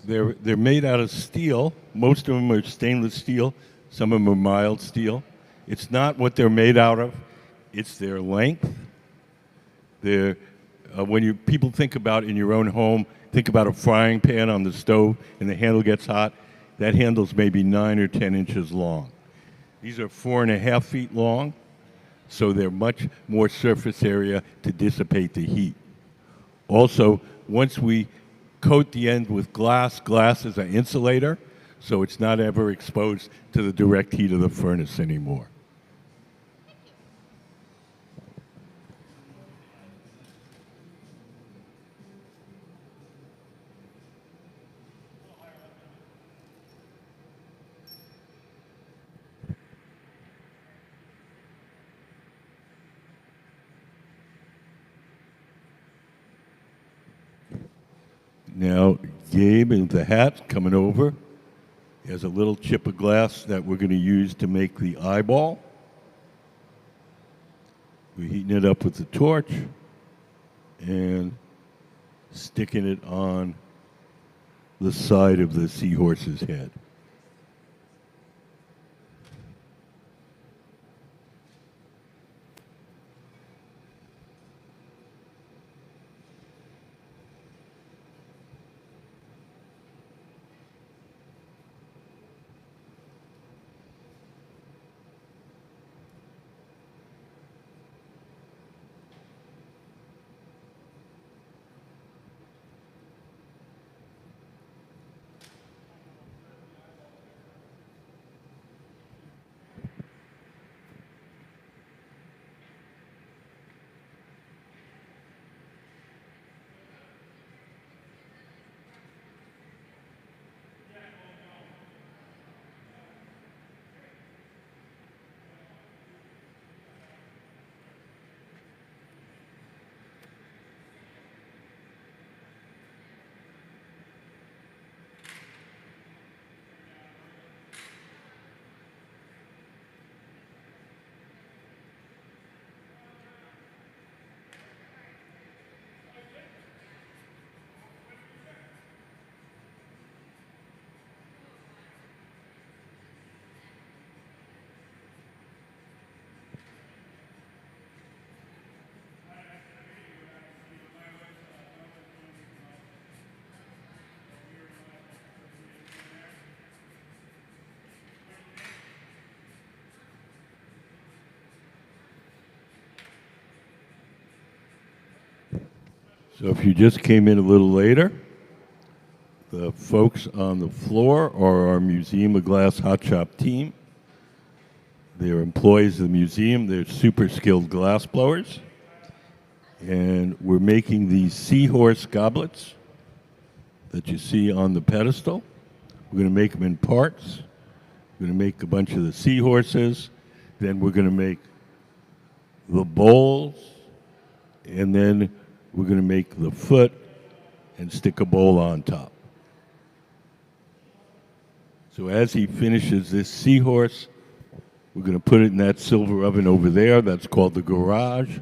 and They're made out of steel. Most of them are stainless steel. Some of them are mild steel. It's not what they're made out of. It's their length. They're, when you people think about in your own home, think about a frying pan on the stove and the handle gets hot. That handle's maybe 9 or 10 inches long. These are 4.5 feet long, so they're much more surface area to dissipate the heat. Also, once we coat the end with glass, glass is an insulator, so it's not ever exposed to the direct heat of the furnace anymore. Now, Gabe in the hat coming over. He has a little chip of glass that we're going to use to make the eyeball. We're heating it up with the torch and sticking it on the side of the seahorse's head. So if you just came in a little later, the folks on the floor are our Museum of Glass Hot Shop team. They're employees of the museum. They're super skilled glass blowers. And we're making these seahorse goblets that you see on the pedestal. We're going to make them in parts. We're going to make a bunch of the seahorses. Then we're going to make the bowls. And then we're going to make the foot and stick a bowl on top. So as he finishes this seahorse, we're going to put it in that silver oven over there. That's called the garage.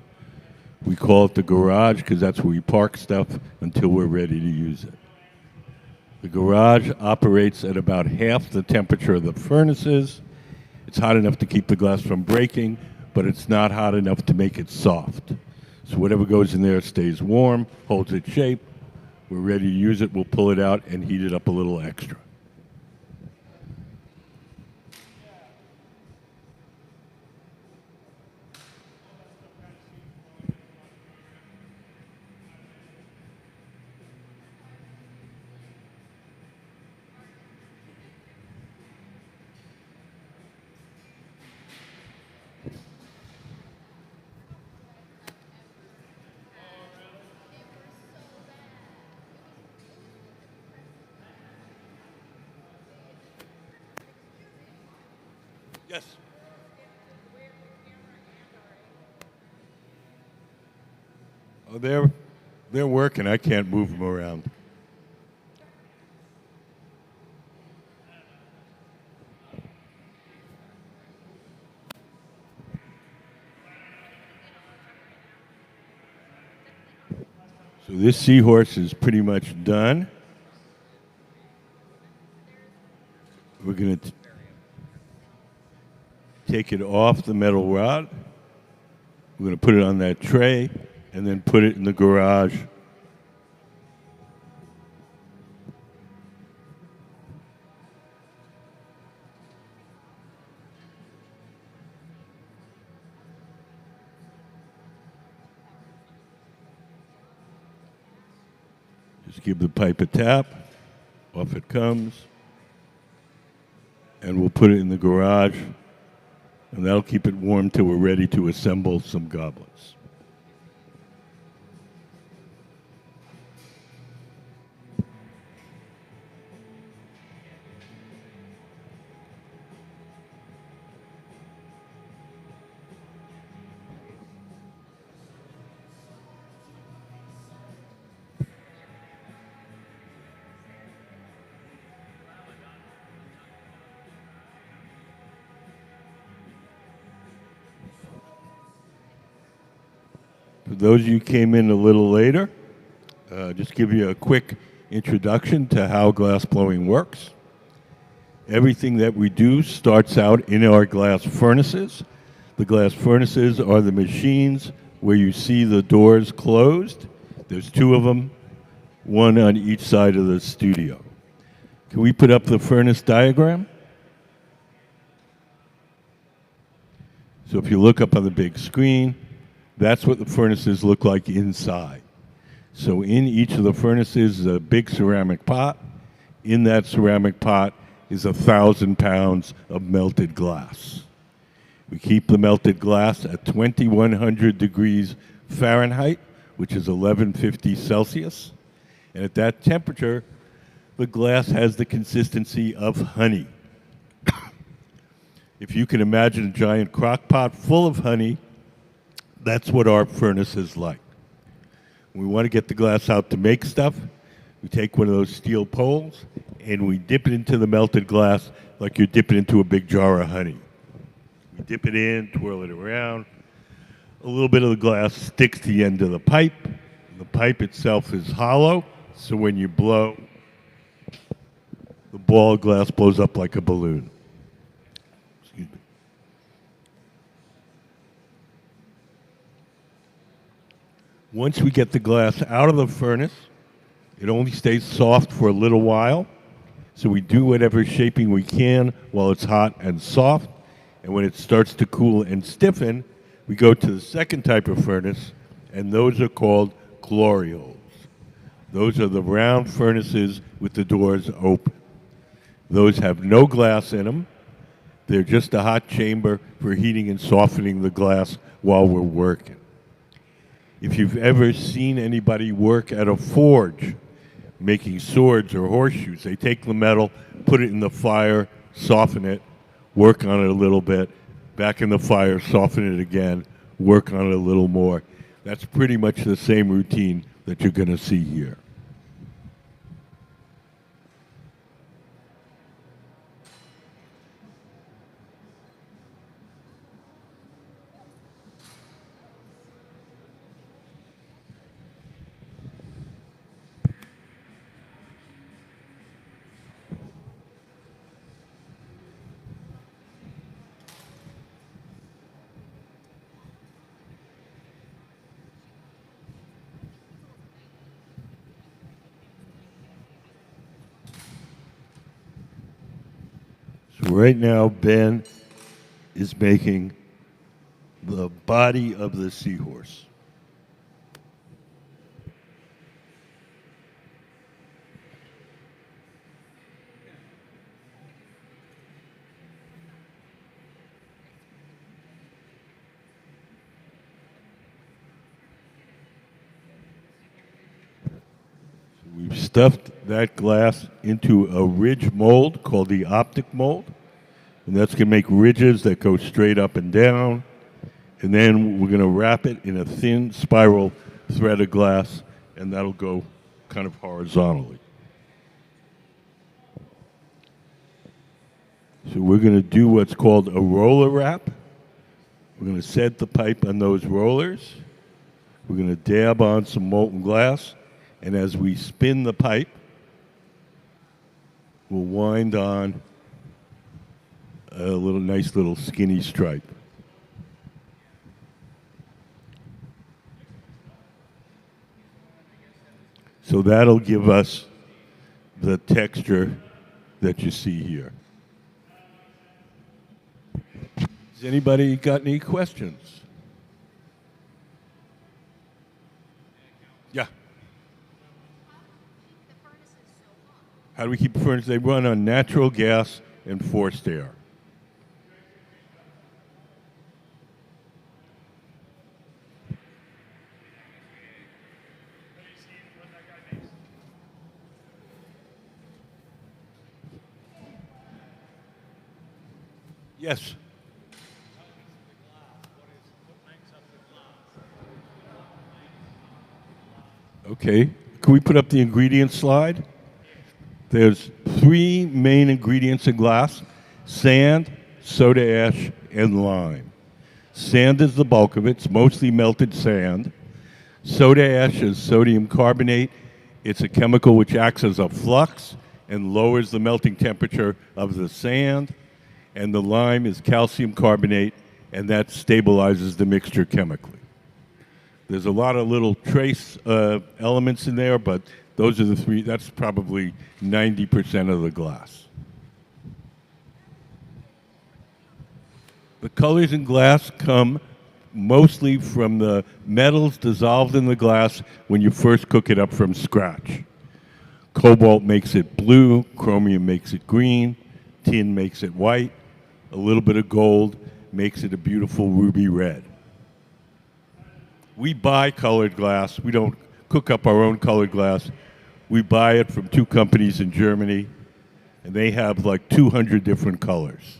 We call it the garage because that's where we park stuff until we're ready to use it. The garage operates at about half the temperature of the furnaces. It's hot enough to keep the glass from breaking, but it's not hot enough to make it soft. So whatever goes in there stays warm, holds its shape. We're ready to use it. We'll pull it out and heat it up a little extra. Yes. Oh, they're working. I can't move them around. So this seahorse is pretty much done. We're going to take it off the metal rod. We're going to put it on that tray and then put it in the garage. Just give the pipe a tap. Off it comes. And we'll put it in the garage. And that'll keep it warm till we're ready to assemble some goblets. For those of you who came in a little later, just give you a quick introduction to how glass blowing works. Everything that we do starts out in our glass furnaces. The glass furnaces are the machines where you see the doors closed. There's two of them, one on each side of the studio. Can we put up the furnace diagram? So if you look up on the big screen, that's what the furnaces look like inside. So in each of the furnaces is a big ceramic pot. In that ceramic pot is 1,000 pounds of melted glass. We keep the melted glass at 2,100 degrees Fahrenheit, which is 1150 Celsius. And at that temperature, the glass has the consistency of honey. If you can imagine a giant crock pot full of honey, that's what our furnace is like. When we want to get the glass out to make stuff, we take one of those steel poles and we dip it into the melted glass like you're dipping into a big jar of honey. We dip it in, twirl it around. A little bit of the glass sticks to the end of the pipe. The pipe itself is hollow, so when you blow, the ball of glass blows up like a balloon. Excuse me. Once we get the glass out of the furnace, it only stays soft for a little while. So we do whatever shaping we can while it's hot and soft. And when it starts to cool and stiffen, we go to the second type of furnace, and those are called glory holes. Those are the round furnaces with the doors open. Those have no glass in them. They're just a hot chamber for heating and softening the glass while we're working. If you've ever seen anybody work at a forge making swords or horseshoes, they take the metal, put it in the fire, soften it, work on it a little bit, back in the fire, soften it again, work on it a little more. That's pretty much the same routine that you're going to see here. So right now, Ben is making the body of the seahorse. We've stuffed that glass into a ridge mold called the optic mold. And that's going to make ridges that go straight up and down. And then we're going to wrap it in a thin spiral thread of glass, and that'll go kind of horizontally. So we're going to do what's called a roller wrap. We're going to set the pipe on those rollers. We're going to dab on some molten glass. And as we spin the pipe, we'll wind on a nice little skinny stripe. So that'll give us the texture that you see here. Has anybody got any questions? Yeah. How do we keep the furnace? They run on natural gas and forced air. Yes. Okay. Can we put up the ingredient slide? There's 3 main ingredients in glass: sand, soda ash, and lime. Sand is the bulk of it. It's mostly melted sand. Soda ash is sodium carbonate. It's a chemical which acts as a flux and lowers the melting temperature of the sand. And the lime is calcium carbonate, and that stabilizes the mixture chemically. There's a lot of little trace elements in there, but those are the 3. That's probably 90% of the glass. The colors in glass come mostly from the metals dissolved in the glass when you first cook it up from scratch. Cobalt makes it blue, chromium makes it green, tin makes it white, a little bit of gold makes it a beautiful ruby red. We buy colored glass. We don't cook up our own colored glass. We buy it from 2 companies in Germany, and they have like 200 different colors.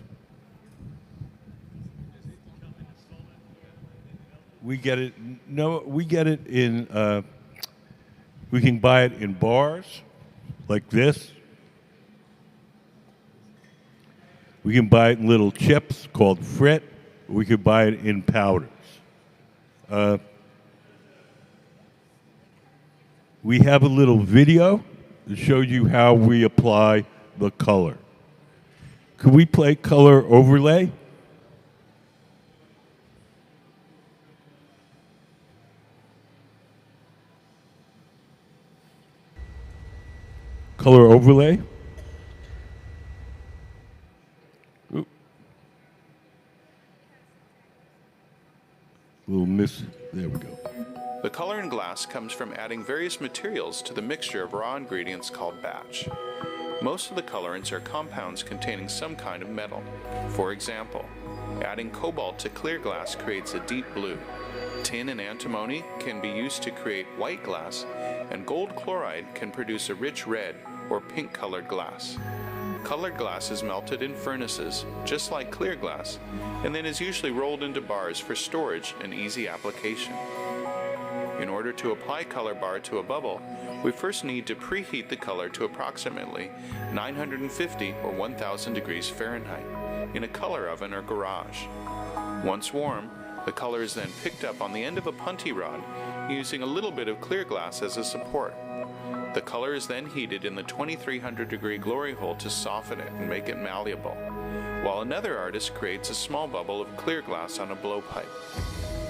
We get it. No, we get it in. We can buy it in bars, like this. We can buy it in little chips called frit. We could buy it in powders. We have a little video to show you how we apply the color. Could we play color overlay? Color overlay. Oop. Little miss. There we go. The color in glass comes from adding various materials to the mixture of raw ingredients called batch. Most of the colorants are compounds containing some kind of metal. For example, adding cobalt to clear glass creates a deep blue. Tin and antimony can be used to create white glass, and gold chloride can produce a rich red or pink colored glass. Colored glass is melted in furnaces, just like clear glass, and then is usually rolled into bars for storage and easy application. In order to apply color bar to a bubble, we first need to preheat the color to approximately 950 or 1000 degrees Fahrenheit in a color oven or garage. Once warm, the color is then picked up on the end of a punty rod using a little bit of clear glass as a support. The color is then heated in the 2300 degree glory hole to soften it and make it malleable, while another artist creates a small bubble of clear glass on a blowpipe.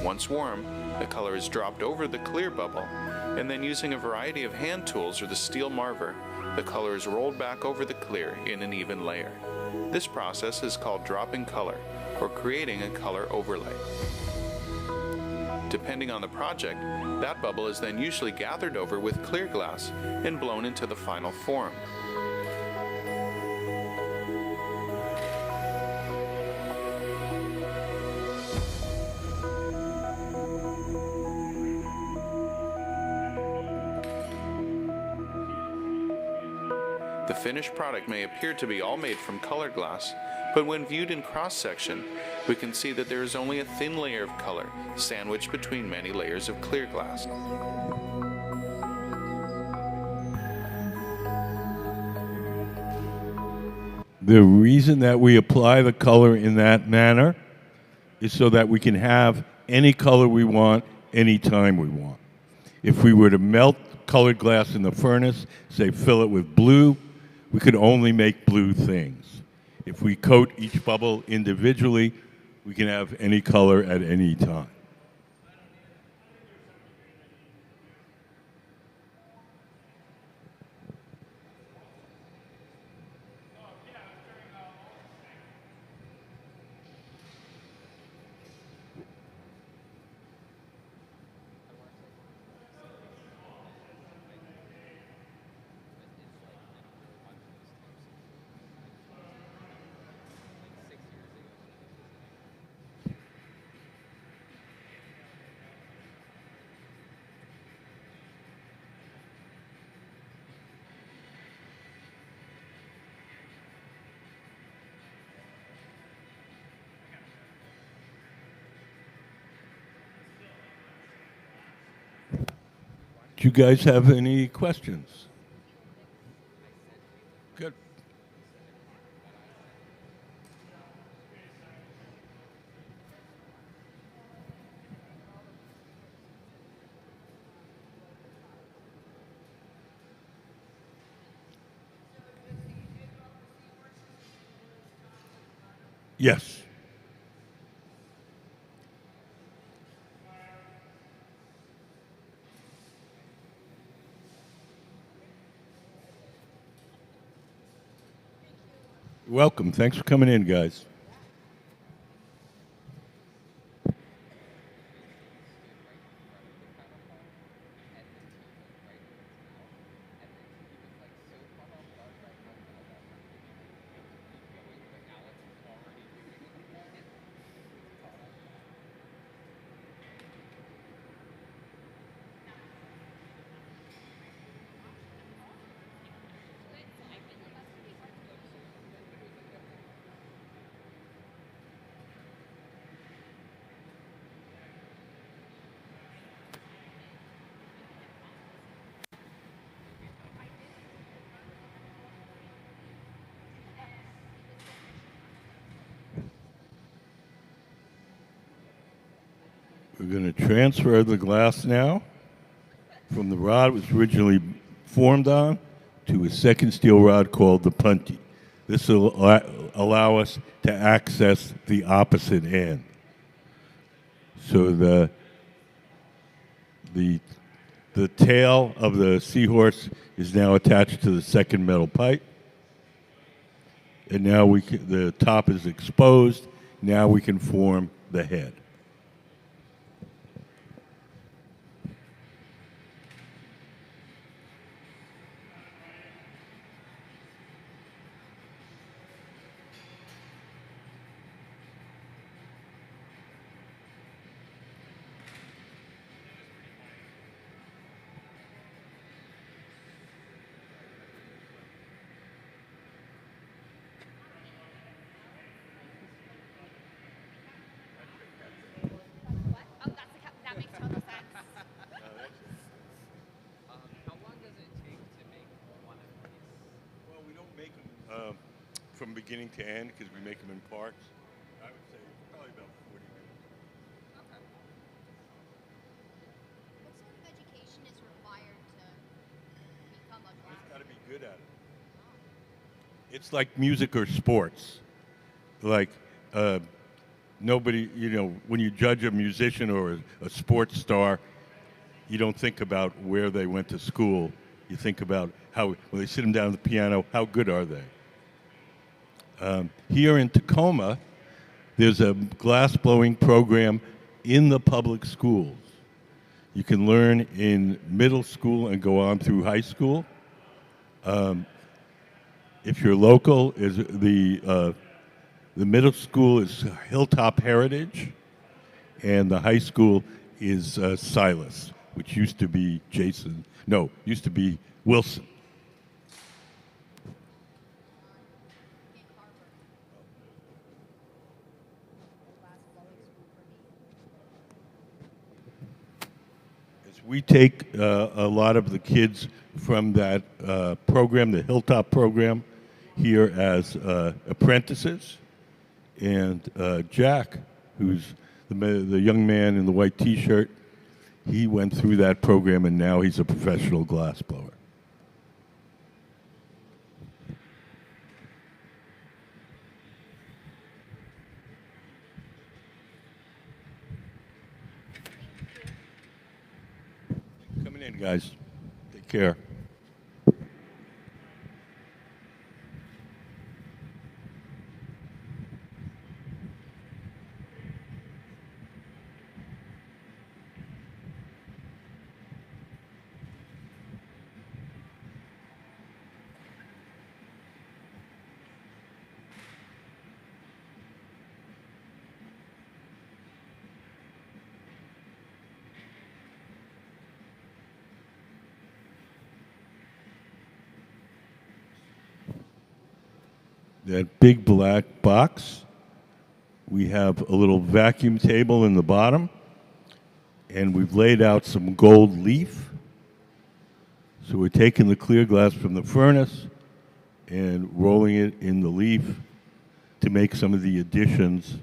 Once warm, the color is dropped over the clear bubble, and then using a variety of hand tools or the steel marver, the color is rolled back over the clear in an even layer. This process is called dropping color, or creating a color overlay. Depending on the project, that bubble is then usually gathered over with clear glass and blown into the final form. The finished product may appear to be all made from colored glass, but when viewed in cross-section, we can see that there is only a thin layer of color sandwiched between many layers of clear glass. The reason that we apply the color in that manner is so that we can have any color we want anytime we want. If we were to melt colored glass in the furnace, say fill it with blue, we could only make blue things. If we coat each bubble individually, we can have any color at any time. Do you guys have any questions? Good. Yes. Welcome. Thanks for coming in, guys. We're going to transfer the glass now from the rod it was originally formed on to a second steel rod called the punty. This will allow us to access the opposite end. So the tail of the seahorse is now attached to the second metal pipe. And now the top is exposed. Now we can form the head. from beginning to end, because we make them in parts, I would say probably about 40 minutes. What sort of education is required to become a You glass? just got to be good at it. It's like music or sports. Like nobody, when you judge a musician or a sports star, you don't think about where they went to school. You think about how, when they sit them down at the piano, how good are they? Here in Tacoma, there's a glass blowing program in the public schools. You can learn in middle school and go on through high school. If you're local, is the middle school is Hilltop Heritage, and the high school is Silas, which used to be used to be Wilson. In Harvard. Glass blowing school for me. Is we take a lot of the kids from that program, the Hilltop program, here as apprentices. And Jack, who's the young man in the white T-shirt, he went through that program, and now he's a professional glass blower. Coming in, guys. Take care. That big black box, we have a little vacuum table in the bottom, and we've laid out some gold leaf. So we're taking the clear glass from the furnace and rolling it in the leaf to make some of the additions.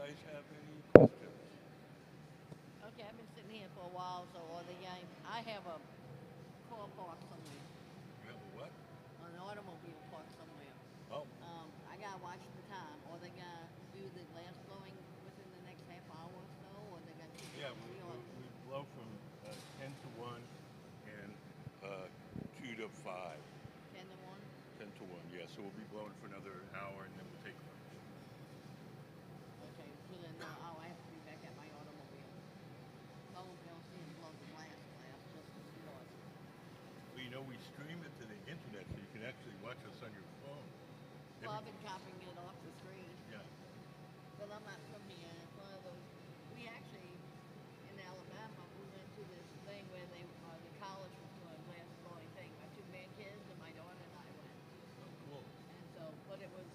guys have any questions? Okay, I've been sitting here for a while, so are they going? I have a car parked somewhere, You have a what? an automobile parked somewhere. Oh, I gotta watch the time. Are they gonna do the glass blowing within the next half hour or so, or they gonna keep yeah, it we, on? we, we blow from 10 to 1 and 2 to 5. 10 to 1. 10 to 1, yeah. So we'll be blowing for another hour and then we'll take lunch. Okay, so then I have to be back at my automobile. So I won't be able to see them blow the glass, just the floors. Well, you know, we stream it to the internet so you can actually watch us on your phone. Well, I've been copying it off the screen, Yeah. but I'm not from here. It's one of those. We actually, in Alabama, we went to this thing where the college was doing a glass blowing thing. My two kids and my daughter and I went. Oh, cool. And so, but it was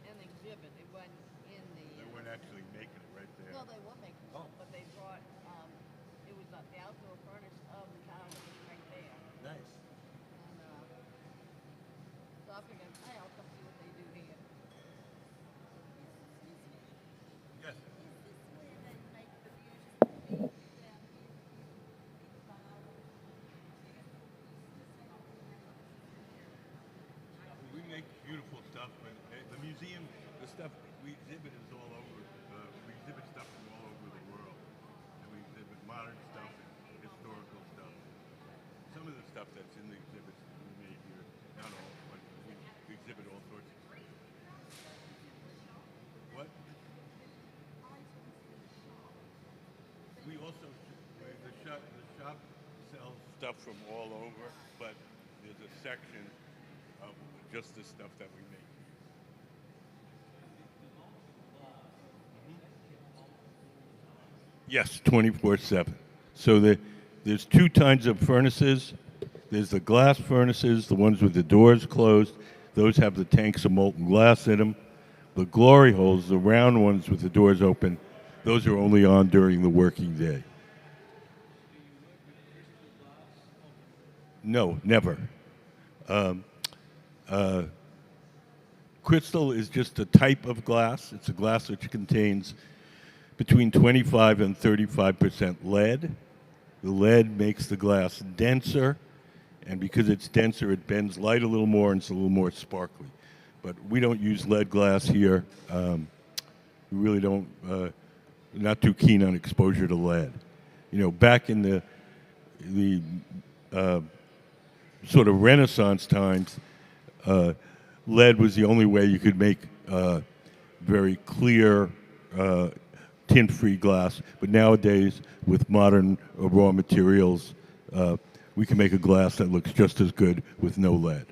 an exhibit. It wasn't in the. They weren't actually making it right there. No, they were making Oh. some, but they brought. It was the outdoor furnace of the college right there. Nice. And so I figured, hey, I'll come see what they do here. Yes. We make beautiful stuff, but the museum, the stuff we exhibit is all over. We exhibit stuff from all over the world, and we exhibit modern stuff and historical stuff. Some of the stuff that's in the exhibits we made here, not all, but we exhibit all sorts of stuff. What? We also the shop sells stuff from all over, but there's a section of just the stuff that we make. Yes, 24/7. So there's two kinds of furnaces. There's the glass furnaces, the ones with the doors closed. Those have the tanks of molten glass in them. The glory holes, the round ones with the doors open, those are only on during the working day. No, never. Crystal is just a type of glass. It's a glass which contains between 25 and 35% lead. The lead makes the glass denser, and because it's denser, it bends light a little more and it's a little more sparkly. But we don't use lead glass here. We really don't, not too keen on exposure to lead. You know, back in the sort of Renaissance times, lead was the only way you could make very clear tint-free glass. But nowadays, with modern raw materials, we can make a glass that looks just as good with no lead.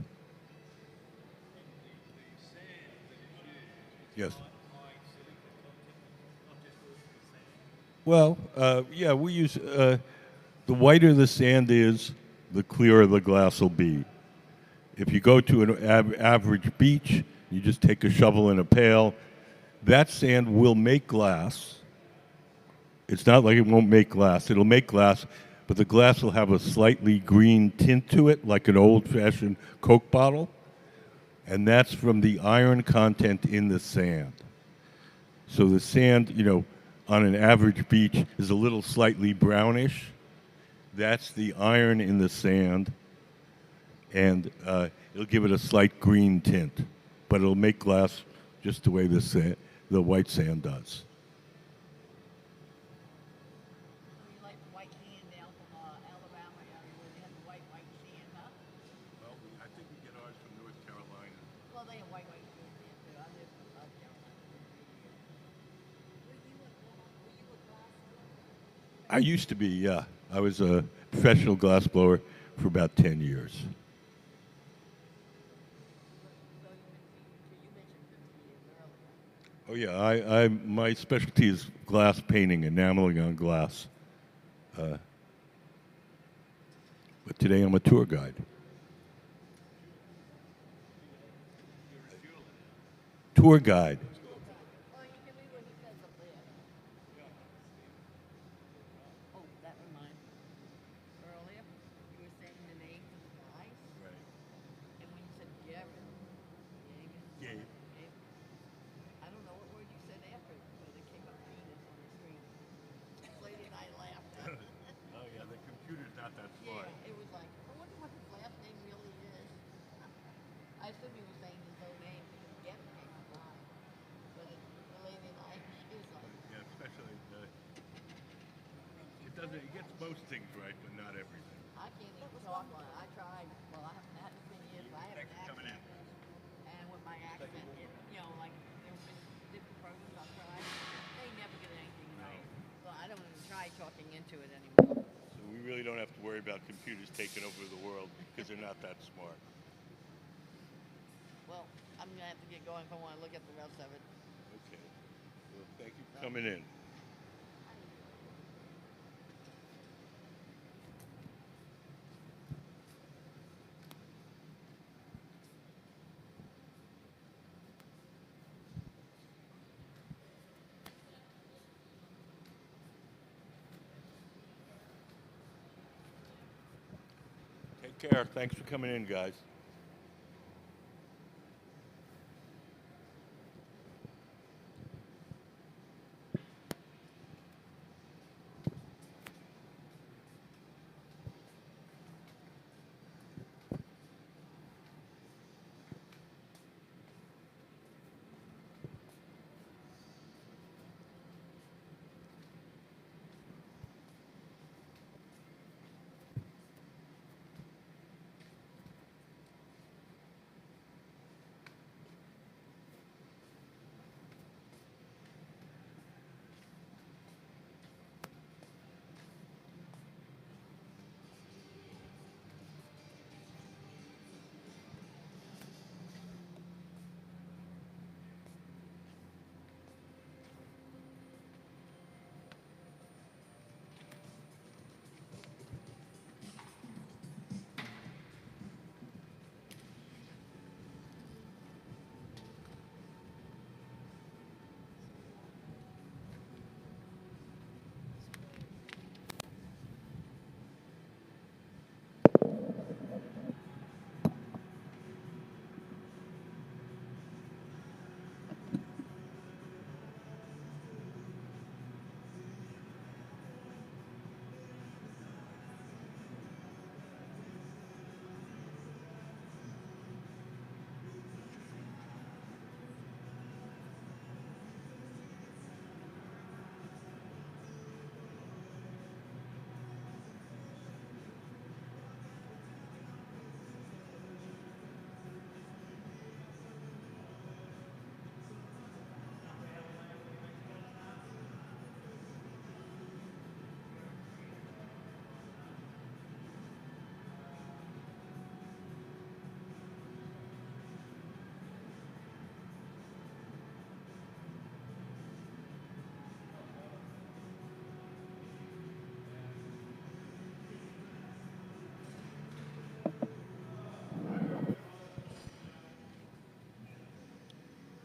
Yes. Well, yeah, we use the whiter the sand is, the clearer the glass will be. If you go to an average beach, you just take a shovel and a pail. That sand will make glass. It's not like it won't make glass. It'll make glass, but the glass will have a slightly green tint to it, like an old-fashioned Coke bottle. And that's from the iron content in the sand. So the sand, you know, on an average beach is a little slightly brownish. That's the iron in the sand. And it'll give it a slight green tint. But it'll make glass just the way the white sand does. So you like the white sand down from Alabama area where they have the white sand, huh? Well, I think we get ours from North Carolina. Well, they have white sand there too. I live in South Carolina. I used to be, yeah. I was a professional glass blower for about 10 years. Oh yeah, I my specialty is glass painting, enameling on glass. But today I'm a tour guide. Tour guide. Oh, you can read what he says up there. Oh, that reminds me. Earlier, you were saying the names of the guys, Right. and when you said Jared, Gabe. I don't know what word you said after. He gets most things right, but not everything. I can't even talk on it. I tried. Well, the thing is, I have Thanks an for coming in. accent, and with my accent, like there's been different programs I've tried, they never get anything right. So I don't even try talking into it anymore. So we really don't have to worry about computers taking over the world because they're not that smart. Well, I'm gonna have to get going if I want to look at the rest of it. Okay. Well, thank you for coming in. Take care. Thanks for coming in, guys.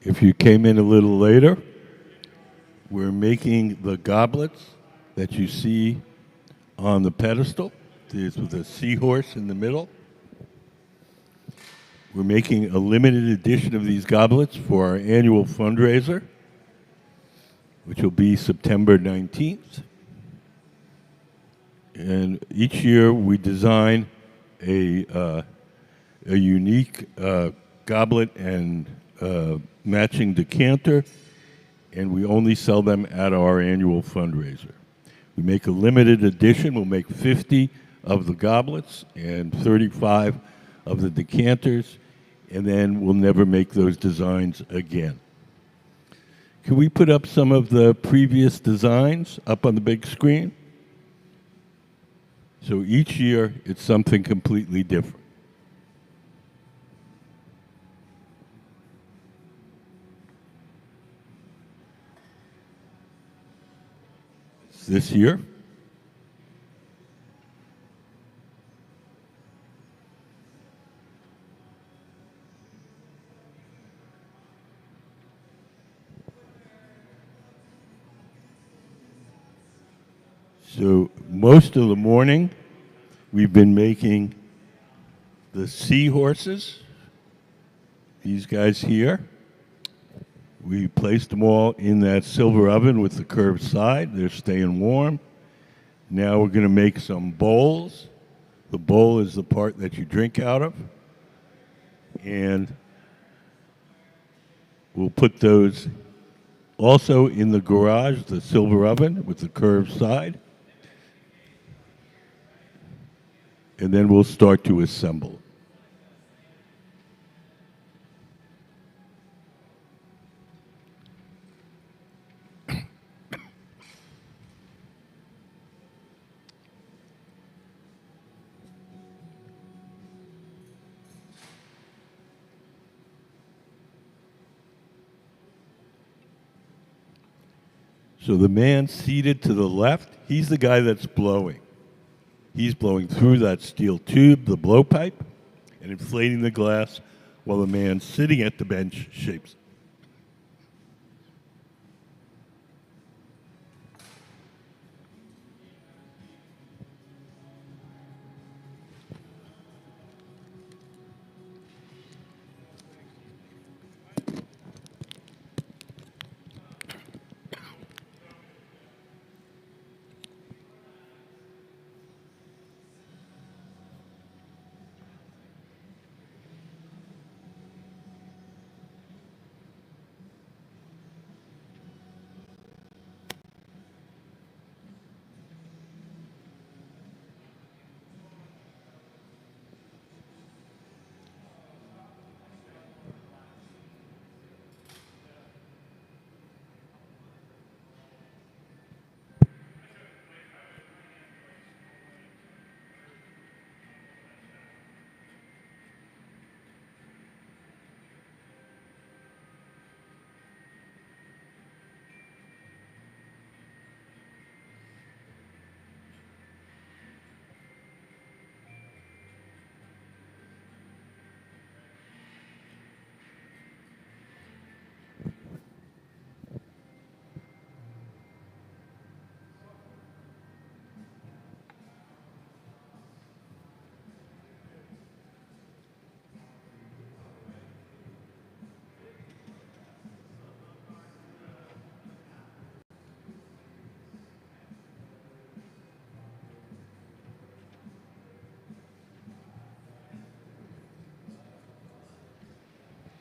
If you came in a little later, we're making the goblets that you see on the pedestal. There's with a seahorse in the middle. We're making a limited edition of these goblets for our annual fundraiser, which will be September 19th. And each year we design a unique goblet and matching decanter, and we only sell them at our annual fundraiser. We make a limited edition. We'll make 50 of the goblets and 35 of the decanters, and then we'll never make those designs again. Can we put up some of the previous designs up on the big screen? So each year, it's something completely different. This year. So most of the morning, we've been making the seahorses, these guys here. We placed them all in that silver oven with the curved side. They're staying warm. Now we're going to make some bowls. The bowl is the part that you drink out of. And we'll put those also in the garage, the silver oven with the curved side. and then we'll start to assemble. So the man seated to the left, he's the guy that's blowing. He's blowing through that steel tube, the blowpipe, and inflating the glass while the man sitting at the bench shapes.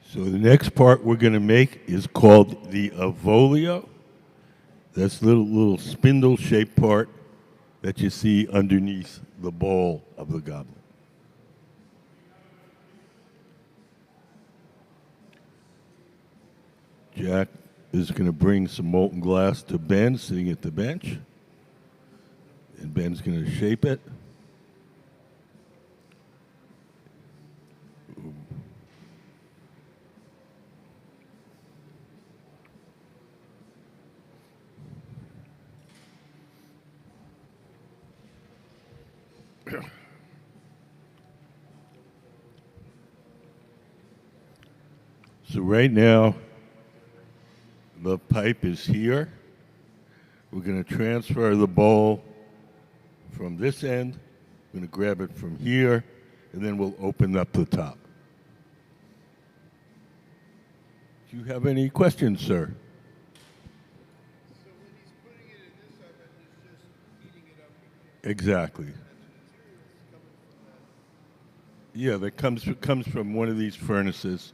So the next part we're going to make is called the avolio. That's the little spindle-shaped part that you see underneath the bowl of the goblet. Jack is going to bring some molten glass to Ben sitting at the bench, and Ben's going to shape it. So right now, the pipe is here. We're going to transfer the bowl from this end. We're going to grab it from here, and then we'll open up the top. Do you have any questions, sir? So when he's putting it in this oven, he's just heating it up. Exactly. Yeah, that comes from one of these furnaces.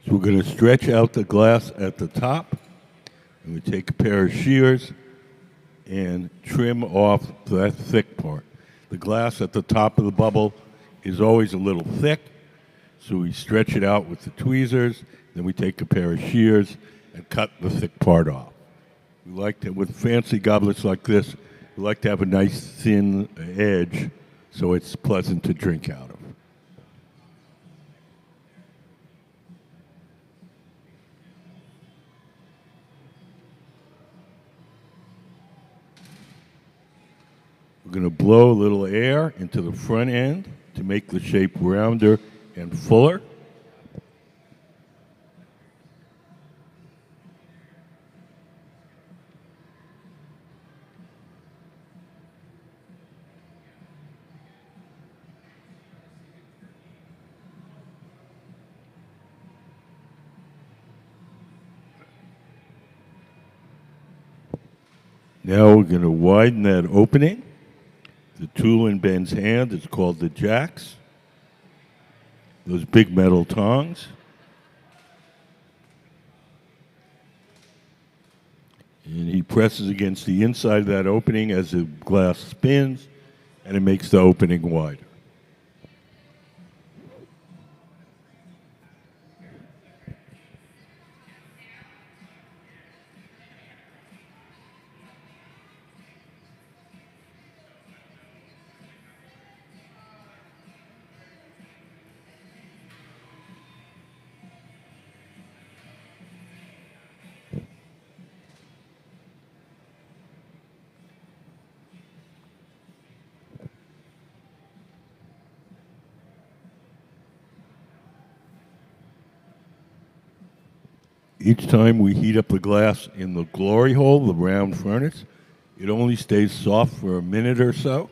So we're going to stretch out the glass at the top, and we take a pair of shears and trim off that thick part. The glass at the top of the bubble is always a little thick, So we stretch it out with the tweezers, then we take a pair of shears and cut the thick part off. We like to, with fancy goblets like this, we like to have a nice thin edge so it's pleasant to drink out of. We're going to blow a little air into the front end to make the shape rounder and fuller. Now we're going to widen that opening. The tool in Ben's hand is called the jacks. Those big metal tongs. And he presses against the inside of that opening as the glass spins, and it makes the opening wider. Each time we heat up the glass in the glory hole, the round furnace, it only stays soft for a minute or so.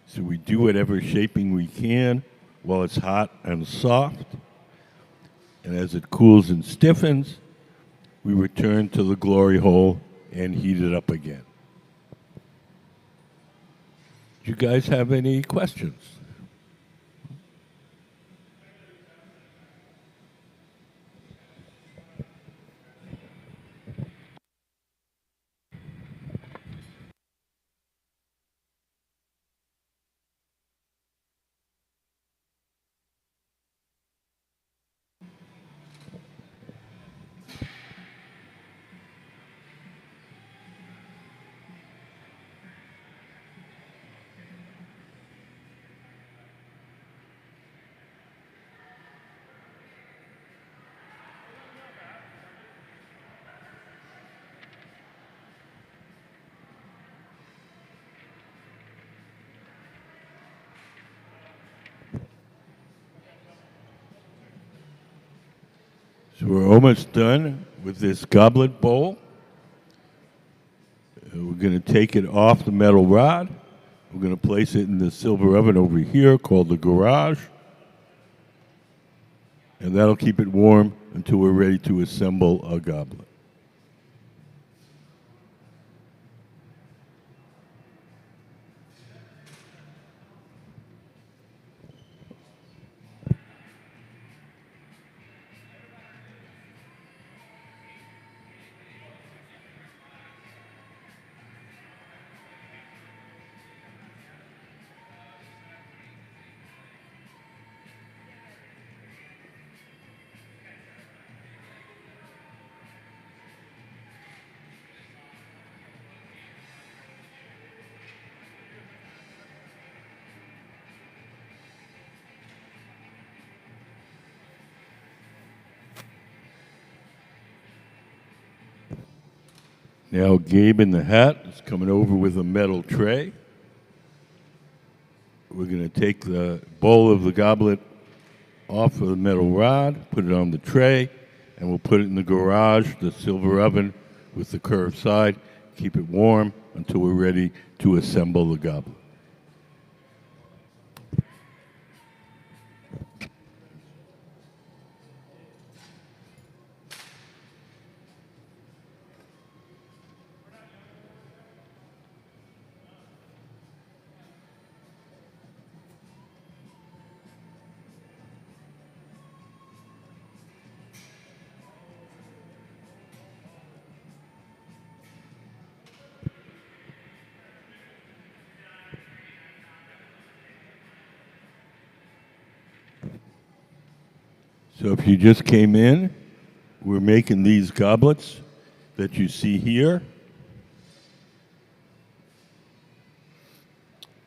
So we do whatever shaping we can while it's hot and soft. And as it cools and stiffens, we return to the glory hole and heat it up again. Do you guys have any questions? So we're almost done with this goblet bowl. We're going to take it off the metal rod. We're going to place it in the silver oven over here called the garage. And that'll keep it warm until we're ready to assemble a goblet. Now Gabe in the hat is coming over with a metal tray. We're going to take the bowl of the goblet off of the metal rod, put it on the tray, and we'll put it in the garage, the silver oven with the curved side, keep it warm until we're ready to assemble the goblet. So if you just came in, we're making these goblets that you see here.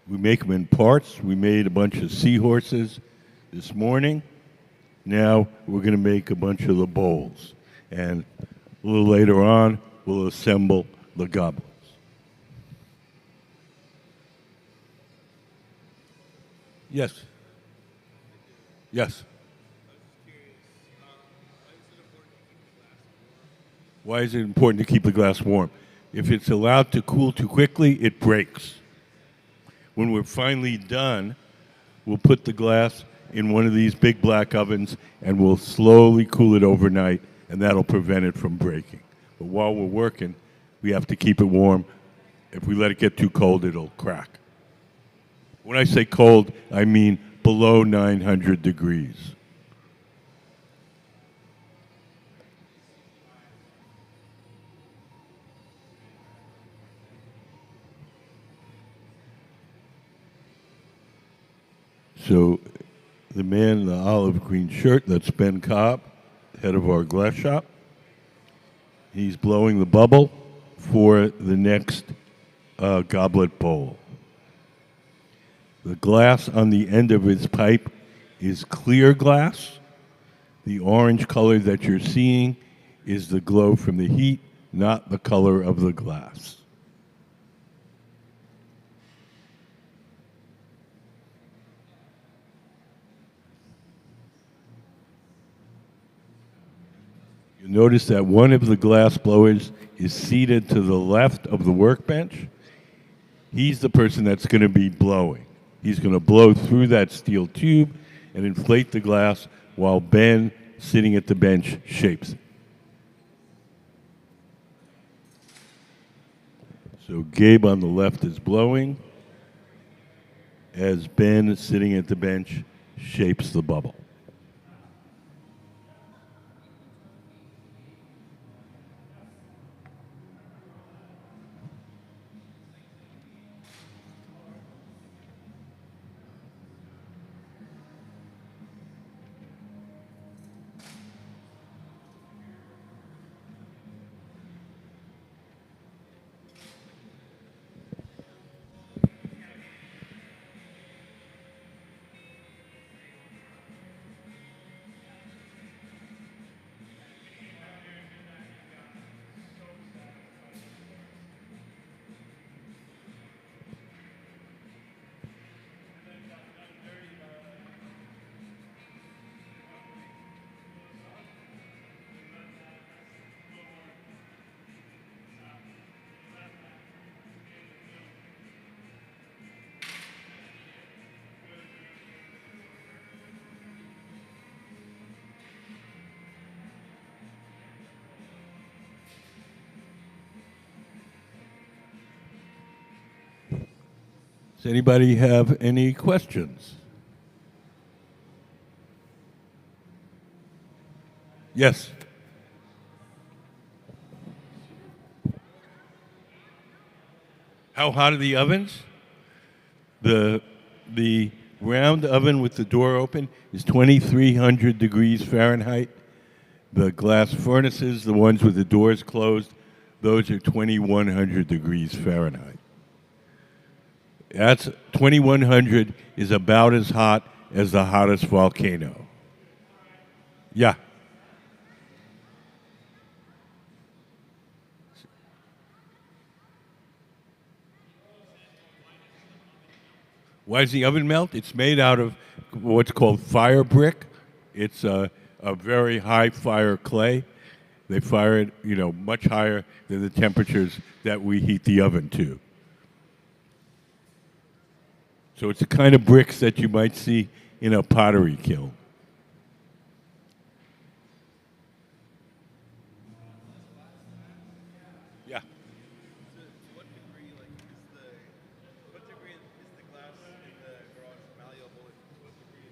We make them in parts. We made a bunch of seahorses this morning. Now we're going to make a bunch of the bowls. And a little later on, we'll assemble the goblets. Yes. Yes. Why is it important to keep the glass warm? If it's allowed to cool too quickly, it breaks. When we're finally done, we'll put the glass in one of these big black ovens and we'll slowly cool it overnight, and that'll prevent it from breaking. But while we're working, we have to keep it warm. If we let it get too cold, it'll crack. When I say cold, I mean below 900 degrees. So the man in the olive green shirt, that's Ben Cobb, head of our glass shop. He's blowing the bubble for the next goblet bowl. The glass on the end of his pipe is clear glass. The orange color that you're seeing is the glow from the heat, not the color of the glass. You'll notice that one of the glass blowers is seated to the left of the workbench. He's the person that's going to be blowing. He's going to blow through that steel tube and inflate the glass while Ben, sitting at the bench, shapes it. So Gabe on the left is blowing as Ben, sitting at the bench, shapes the bubble. Does anybody have any questions? Yes. How hot are the ovens? The round oven with the door open is 2,300 degrees Fahrenheit. The glass furnaces, the ones with the doors closed, those are 2,100 degrees Fahrenheit. That's 2,100 is about as hot as the hottest volcano. Yeah. Why does the oven melt? It's made out of what's called fire brick. It's a very high fire clay. They fire it, much higher than the temperatures that we heat the oven to. So it's the kind of bricks that you might see in a pottery kiln. Yeah. What degree, what degree is the glass in the garage malleable? What degree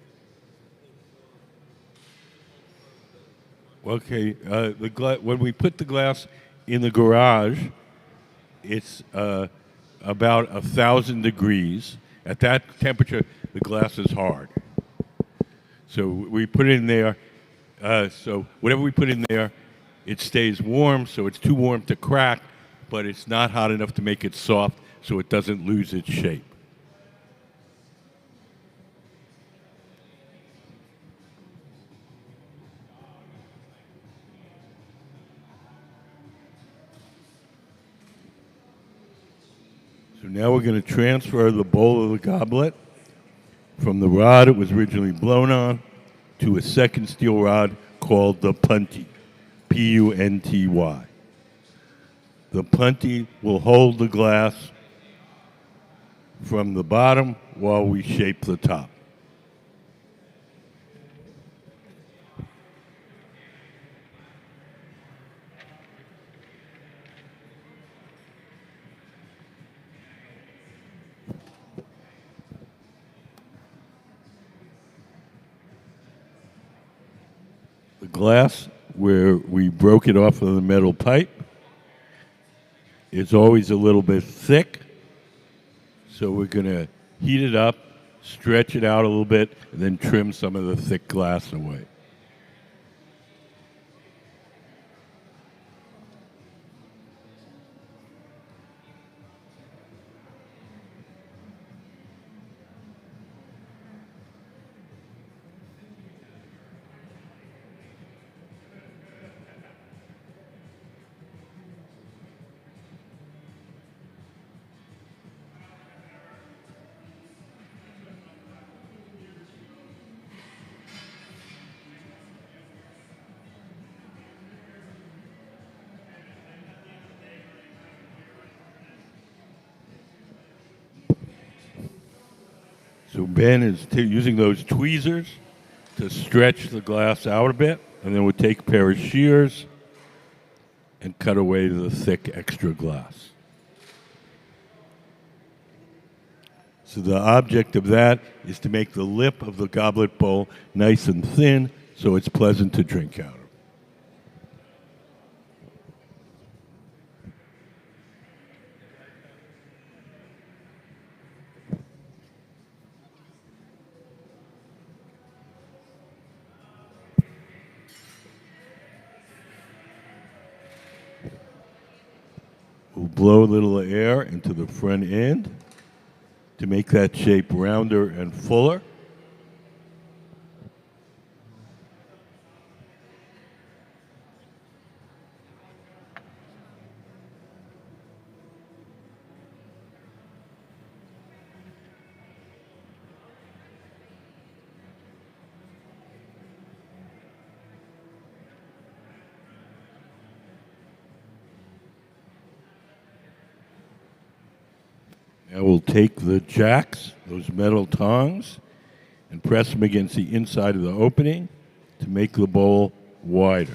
is it? Okay, when we put the glass in the garage, it's about 1,000 degrees. At that temperature, the glass is hard. So we put it in there So whatever we put in there, it stays warm, so it's too warm to crack, but it's not hot enough to make it soft, so it doesn't lose its shape. So now we're going to transfer the bowl of the goblet from the rod it was originally blown on to a second steel rod called the punty, Punty. The punty will hold the glass from the bottom while we shape the top. The glass where we broke it off of the metal pipe is always a little bit thick, so we're going to heat it up, stretch it out a little bit, and then trim some of the thick glass away. So Ben is using those tweezers to stretch the glass out a bit, and then we'll take a pair of shears and cut away the thick extra glass. So the object of that is to make the lip of the goblet bowl nice and thin so it's pleasant to drink out of. We'll blow a little air into the front end to make that shape rounder and fuller. Now we'll take the jacks, those metal tongs, and press them against the inside of the opening to make the bowl wider.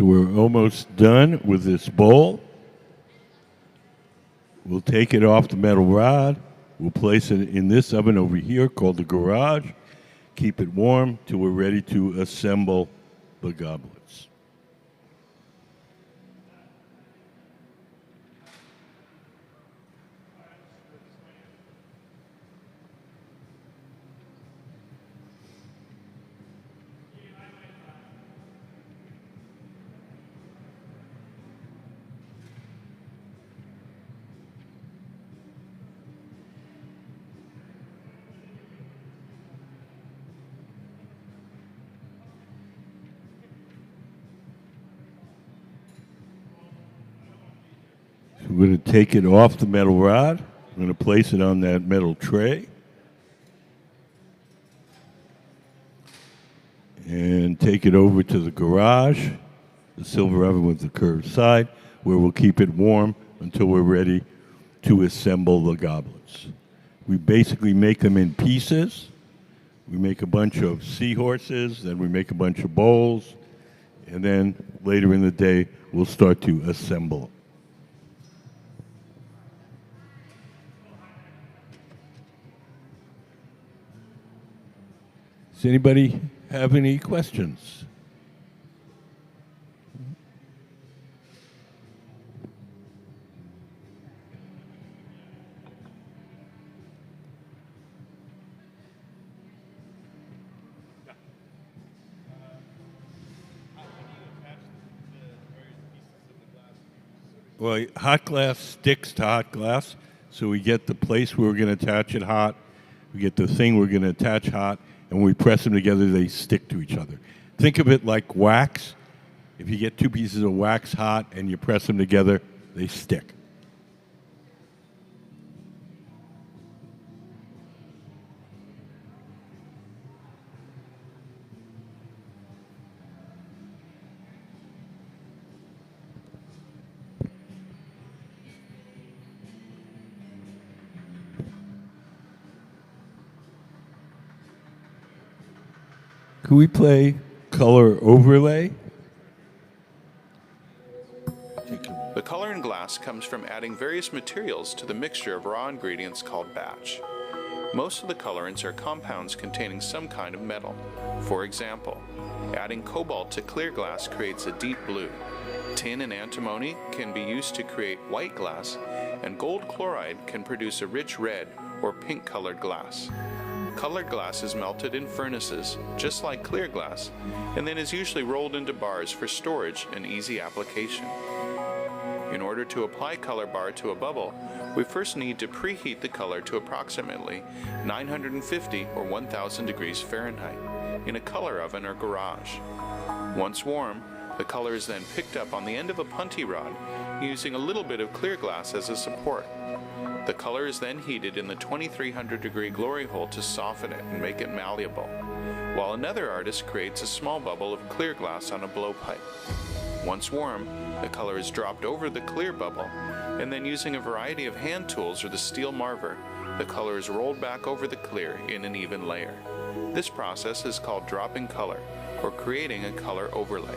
So we're almost done with this bowl. We'll take it off the metal rod. We'll place it in this oven over here called the garage. Keep it warm till we're ready to assemble the goblets. So we're going to take it off the metal rod. I'm going to place it on that metal tray. And take it over to the garage, the silver oven with the curved side, where we'll keep it warm until we're ready to assemble the goblets. We basically make them in pieces. We make a bunch of seahorses, then we make a bunch of bowls, and then later in the day, we'll start to assemble. Does anybody have any questions? Well, hot glass sticks to hot glass, so we get the place where we're going to attach it hot, we get the thing we're going to attach hot, and when we press them together, they stick to each other. Think of it like wax. If you get two pieces of wax hot and you press them together, they stick. Could we play color overlay? The color in glass comes from adding various materials to the mixture of raw ingredients called batch. Most of the colorants are compounds containing some kind of metal. For example, adding cobalt to clear glass creates a deep blue. Tin and antimony can be used to create white glass, and gold chloride can produce a rich red or pink colored glass. Colored glass is melted in furnaces, just like clear glass, and then is usually rolled into bars for storage and easy application. In order to apply color bar to a bubble, we first need to preheat the color to approximately 950 or 1000 degrees Fahrenheit in a color oven or garage. Once warm, the color is then picked up on the end of a punty rod using a little bit of clear glass as a support. The color is then heated in the 2300 degree glory hole to soften it and make it malleable, while another artist creates a small bubble of clear glass on a blowpipe. Once warm, the color is dropped over the clear bubble, and then using a variety of hand tools or the steel marver, the color is rolled back over the clear in an even layer. This process is called dropping color, or creating a color overlay.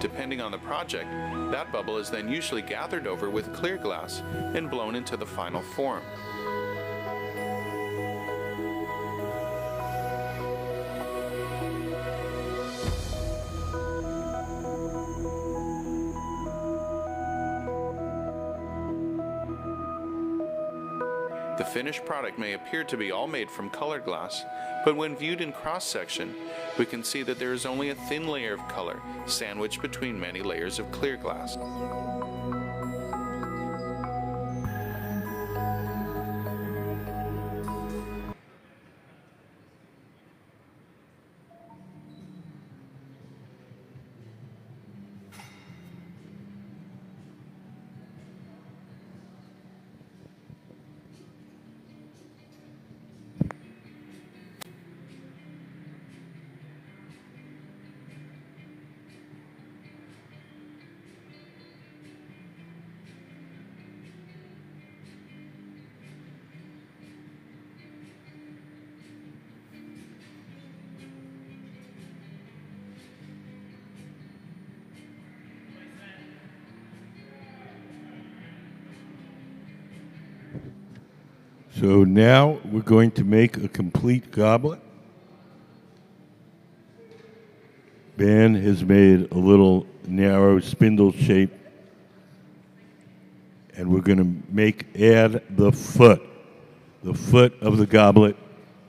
Depending on the project, that bubble is then usually gathered over with clear glass and blown into the final form. The finished product may appear to be all made from colored glass, but when viewed in cross-section, we can see that there is only a thin layer of color sandwiched between many layers of clear glass. So now we're going to make a complete goblet. Ben has made a little narrow spindle shape, and we're going to add the foot. The foot of the goblet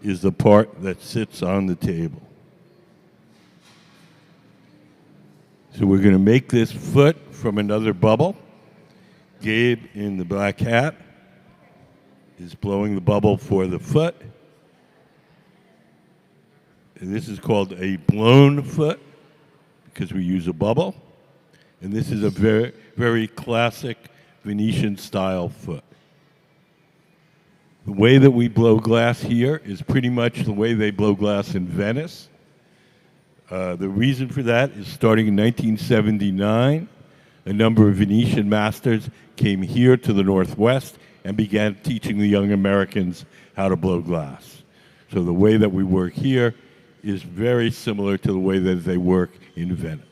is the part that sits on the table. So we're going to make this foot from another bubble. Gabe in the black hat is blowing the bubble for the foot. And this is called a blown foot because we use a bubble. And this is a very, very classic Venetian style foot. The way that we blow glass here is pretty much the way they blow glass in Venice. The reason for that is starting in 1979, a number of Venetian masters came here to the Northwest and began teaching the young Americans how to blow glass. So the way that we work here is very similar to the way that they work in Venice.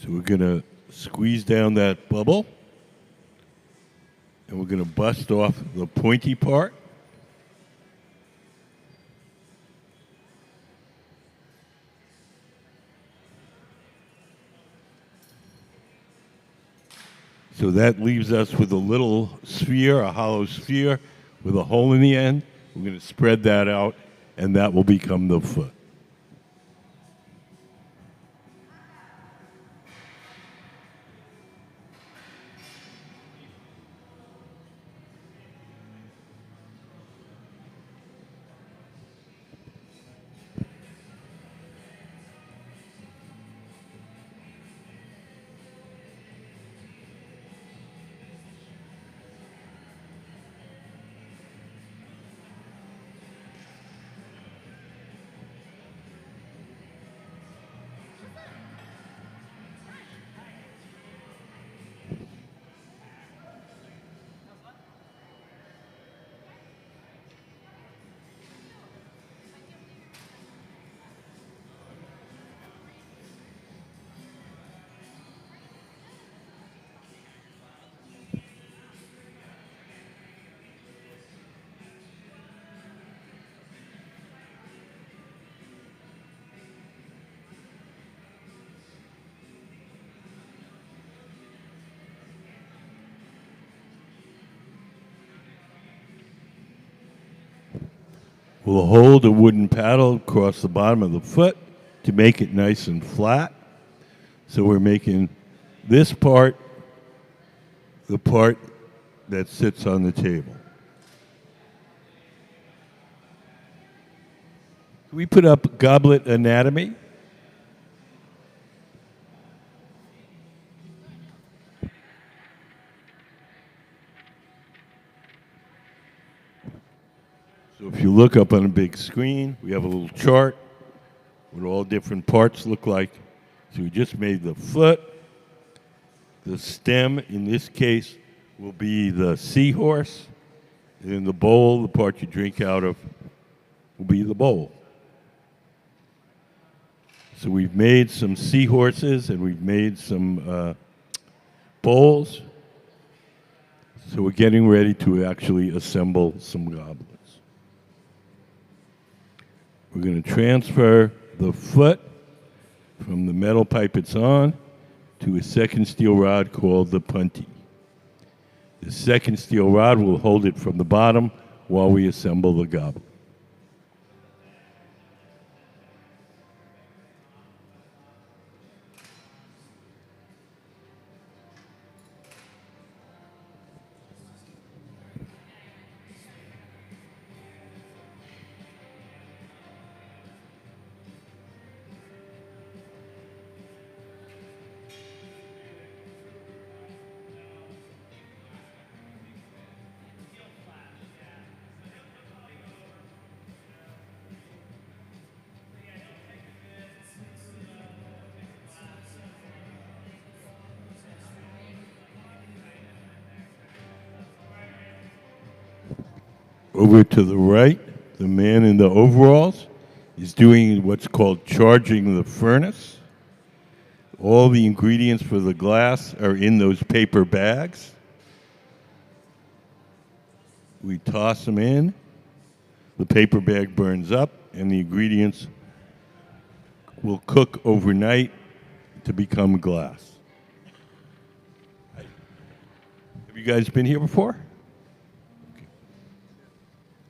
So we're going to squeeze down that bubble, and we're going to bust off the pointy part. So that leaves us with a little sphere, a hollow sphere with a hole in the end. We're going to spread that out, and that will become the foot. We'll hold a wooden paddle across the bottom of the foot to make it nice and flat. So we're making this part the part that sits on the table. Can we put up goblet anatomy? So if you look up on a big screen, we have a little chart what all different parts look like. So we just made the foot. The stem, in this case, will be the seahorse. And then the bowl, the part you drink out of, will be the bowl. So we've made some seahorses and we've made some bowls. So we're getting ready to actually assemble some goblets. We're going to transfer the foot from the metal pipe it's on to a second steel rod called the punty. The second steel rod will hold it from the bottom while we assemble the goblet. Over to the right, the man in the overalls, is doing what's called charging the furnace. All the ingredients for the glass are in those paper bags. We toss them in. The paper bag burns up, and the ingredients will cook overnight to become glass. Have you guys been here before?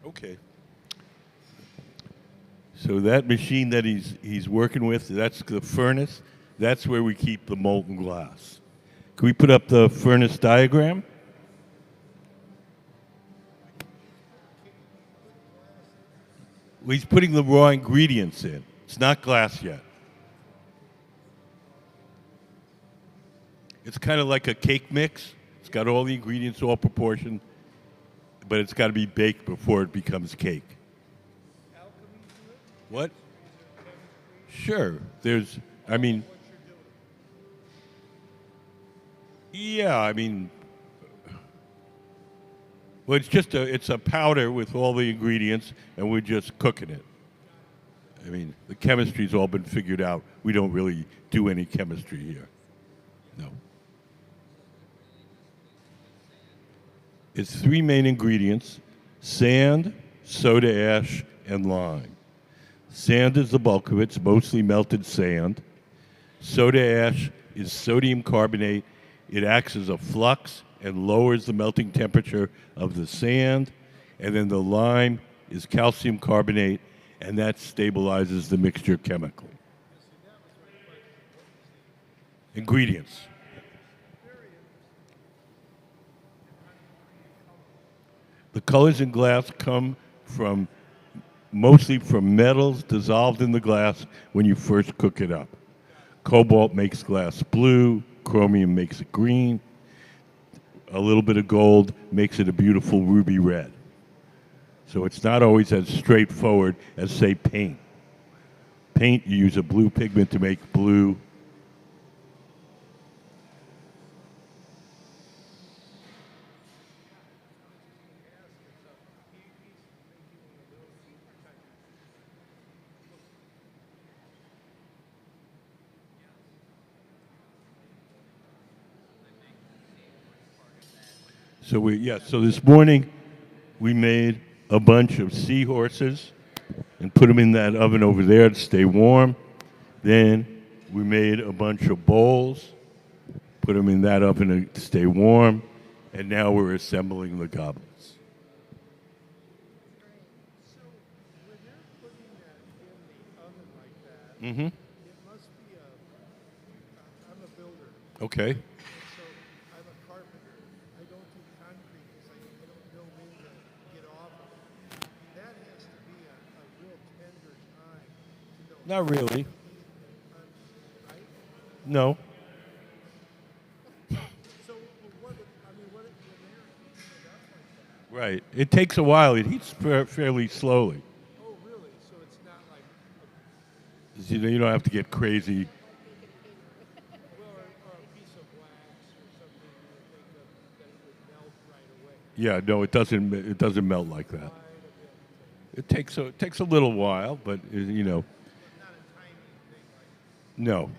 Okay. So that machine that he's working with, that's the furnace. That's where we keep the molten glass. Can we put up the furnace diagram? Well, he's putting the raw ingredients in. It's not glass yet. It's kind of like a cake mix. It's got all the ingredients all proportioned, but it's got to be baked before it becomes cake. What? Sure. There's, I mean, yeah, I mean, well, it's a powder with all the ingredients, and we're just cooking it. I mean, the chemistry's all been figured out. We don't really do any chemistry here. No. It's three main ingredients: sand, soda ash, and lime. Sand is the bulk of it. It's mostly melted sand. Soda ash is sodium carbonate. It acts as a flux and lowers the melting temperature of the sand. And then the lime is calcium carbonate, and that stabilizes the mixture chemically. Ingredients. The colors in glass come from mostly from metals dissolved in the glass when you first cook it up. Cobalt makes glass blue, chromium makes it green, a little bit of gold makes it a beautiful ruby red. So it's not always as straightforward as, say, paint. Paint, you use a blue pigment to make blue. So this morning we made a bunch of seahorses and put them in that oven over there to stay warm. Then we made a bunch of bowls, put them in that oven to stay warm, and now we're assembling the goblets. So when they're putting that in the oven like that, Mm-hmm. it must be I'm a builder. Okay. And so I'm a carpenter. I don't do concrete because I don't know when to get off of it. That has to be a real tender time to know. Not really. Right? No. So what? I mean, what when they're heating it up like that? Right. It takes a while. It heats fairly slowly. Oh, really? So it's not like You don't have to get crazy. well, or a piece of wax or something you would think of that it would melt right away. Yeah, no, it doesn't. It doesn't melt like that. It takes a little while, but you know. Not a tiny thing like. No.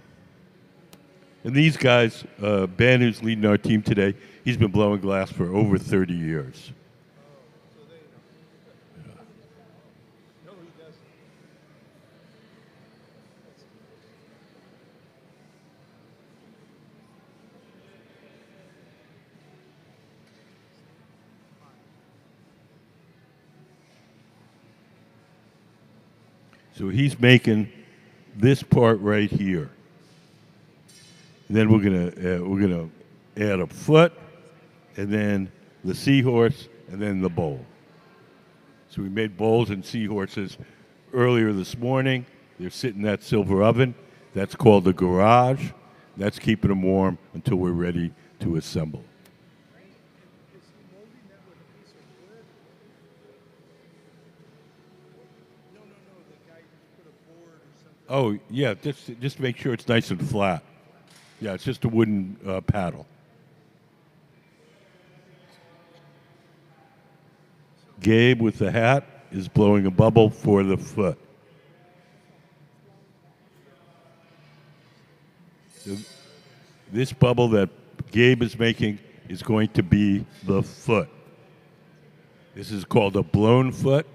And these guys, Ben, who's leading our team today, he's been blowing glass for over 30 years. So they know. No, he doesn't. So he's making this part right here. And then we're gonna add a foot, and then the seahorse, and then the bowl. So we made bowls and seahorses earlier this morning. They're sitting in that silver oven. That's called the garage. That's keeping them warm until we're ready to assemble. Is he molding that with a piece of wood? No. The guy just put a board or something. Oh yeah, just make sure it's nice and flat. Yeah, it's just a wooden paddle. Gabe with the hat. is blowing a bubble for the foot. So this bubble that Gabe is making is going to be the foot. This is called a blown foot.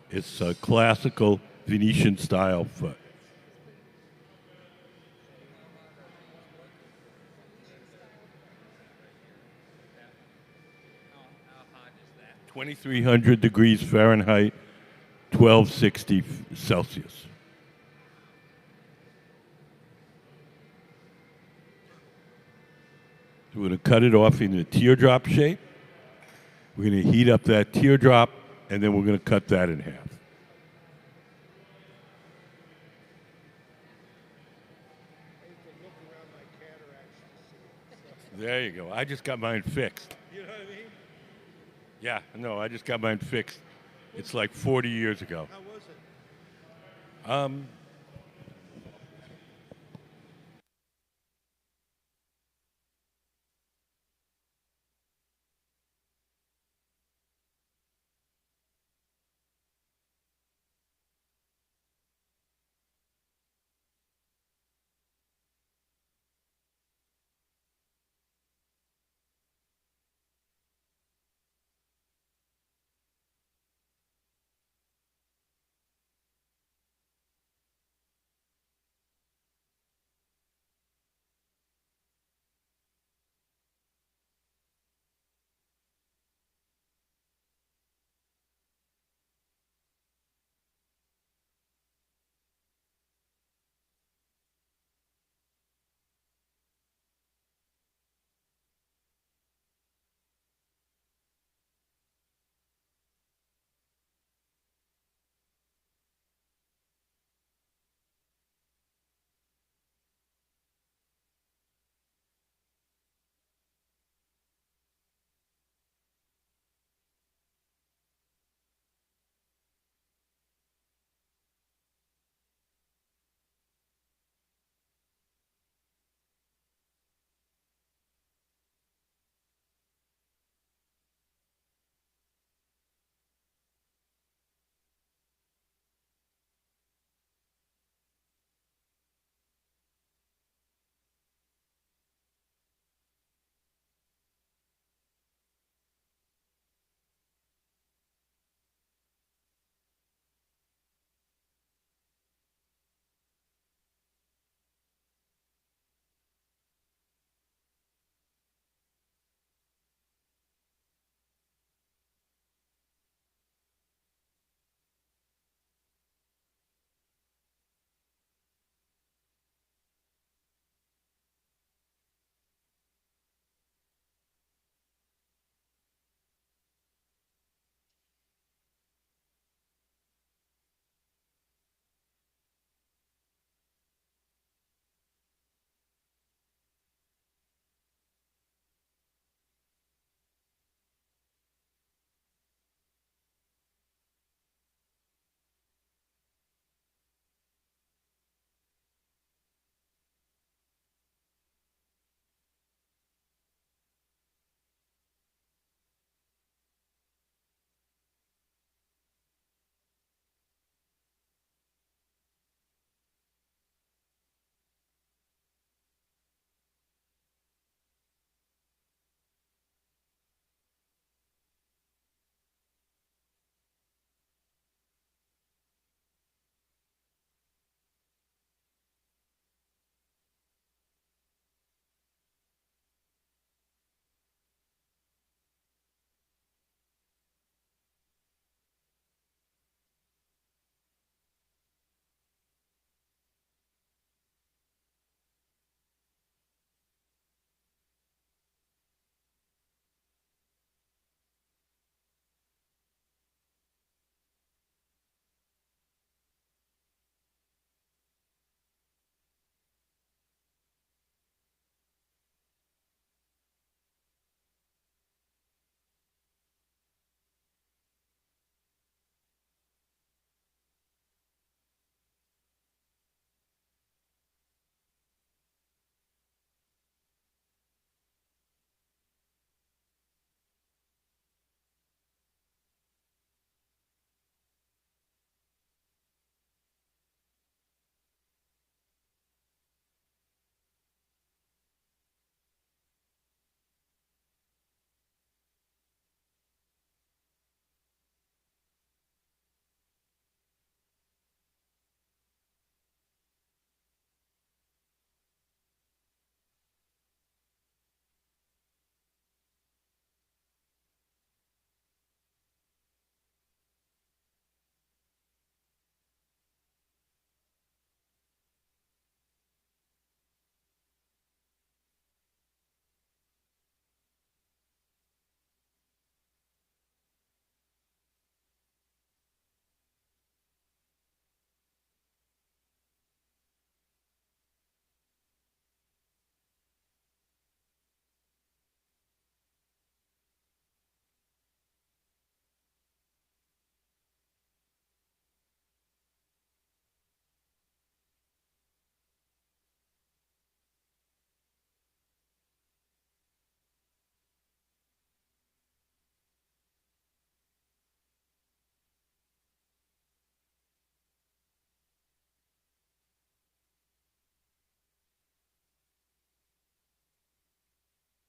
It's a classical Venetian style foot. How hot is that? 2,300 degrees Fahrenheit, 1260 Celsius. So we're going to cut it off in a teardrop shape. We're going to heat up that teardrop, and then we're going to cut that in half. I have to look around my cataracts to see it. So, There you go. I just got mine fixed. you know what I mean? Yeah, no, I just got mine fixed. It's like 40 years ago. How was it? Um,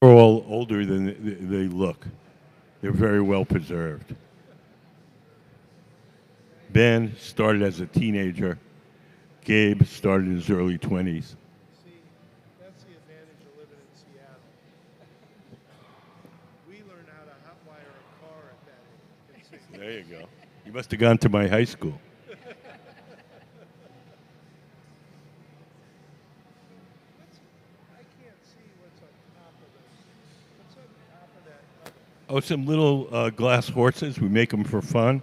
They're all older than they look. They're very well preserved. Ben started as a teenager. Gabe started in his early 20s. See, that's the advantage of living in Seattle. We learn how to hotwire a car at that age. There you go. You must have gone to my high school. I can't see what's on top of this. What's on top of that oven? Oh, some little glass horses. We make them for fun.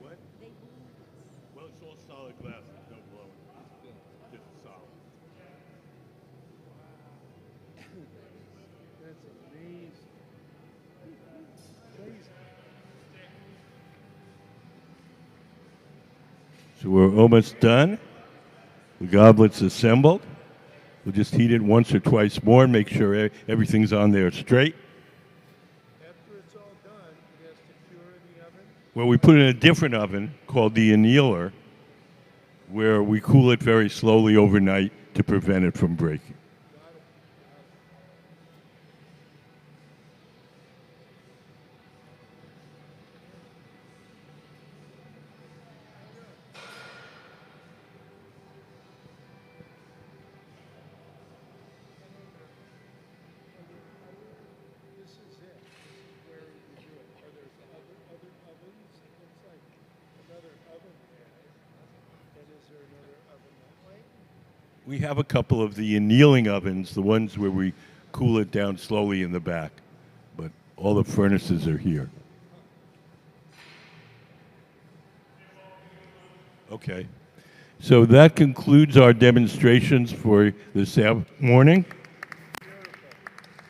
What? Well, it's all solid glass. There's no blowing. Just solid. That's amazing. Crazy. So we're almost done. The goblet's assembled. We'll just heat it once or twice more and make sure everything's on there straight. After it's all done, it has to cure in the oven. Well, we put it in a different oven called the annealer, where we cool it very slowly overnight to prevent it from breaking. This is it. This is where you do it. Are there other ovens? It looks like another oven there. And is there another oven that way? We have a couple of the annealing ovens, the ones where we cool it down slowly in the back, but all the furnaces are here. Okay. So that concludes our demonstrations for this morning.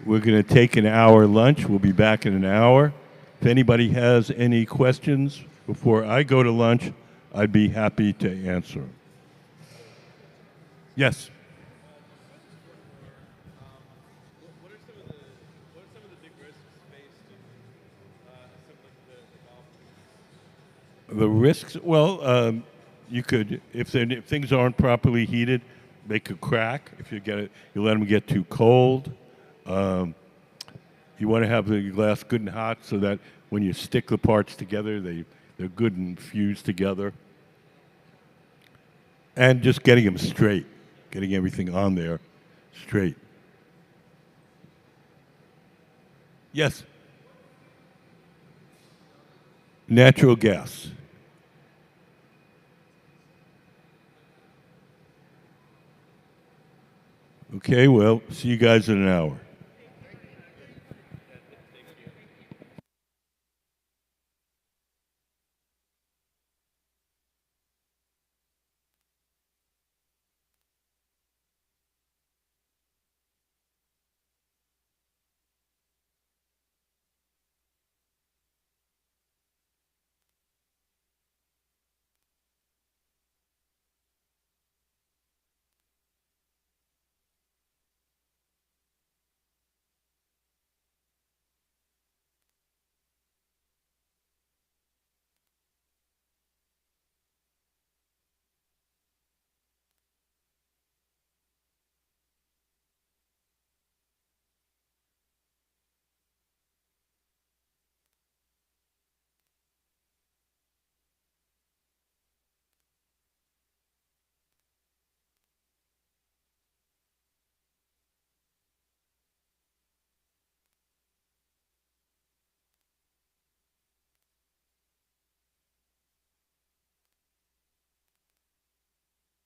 We're going to take an hour lunch. We'll be back in an hour. If anybody has any questions before I go to lunch, I'd be happy to answer them. Yes. What are some of the big risks faced in assembling the golf? The risks, well, you could, if things aren't properly heated, they could crack. If you let them get too cold. You want to have the glass good and hot so that when you stick the parts together, they're good and fused together. And just getting them straight, getting everything on there straight. Yes. Natural gas. Okay, well, see you guys in an hour.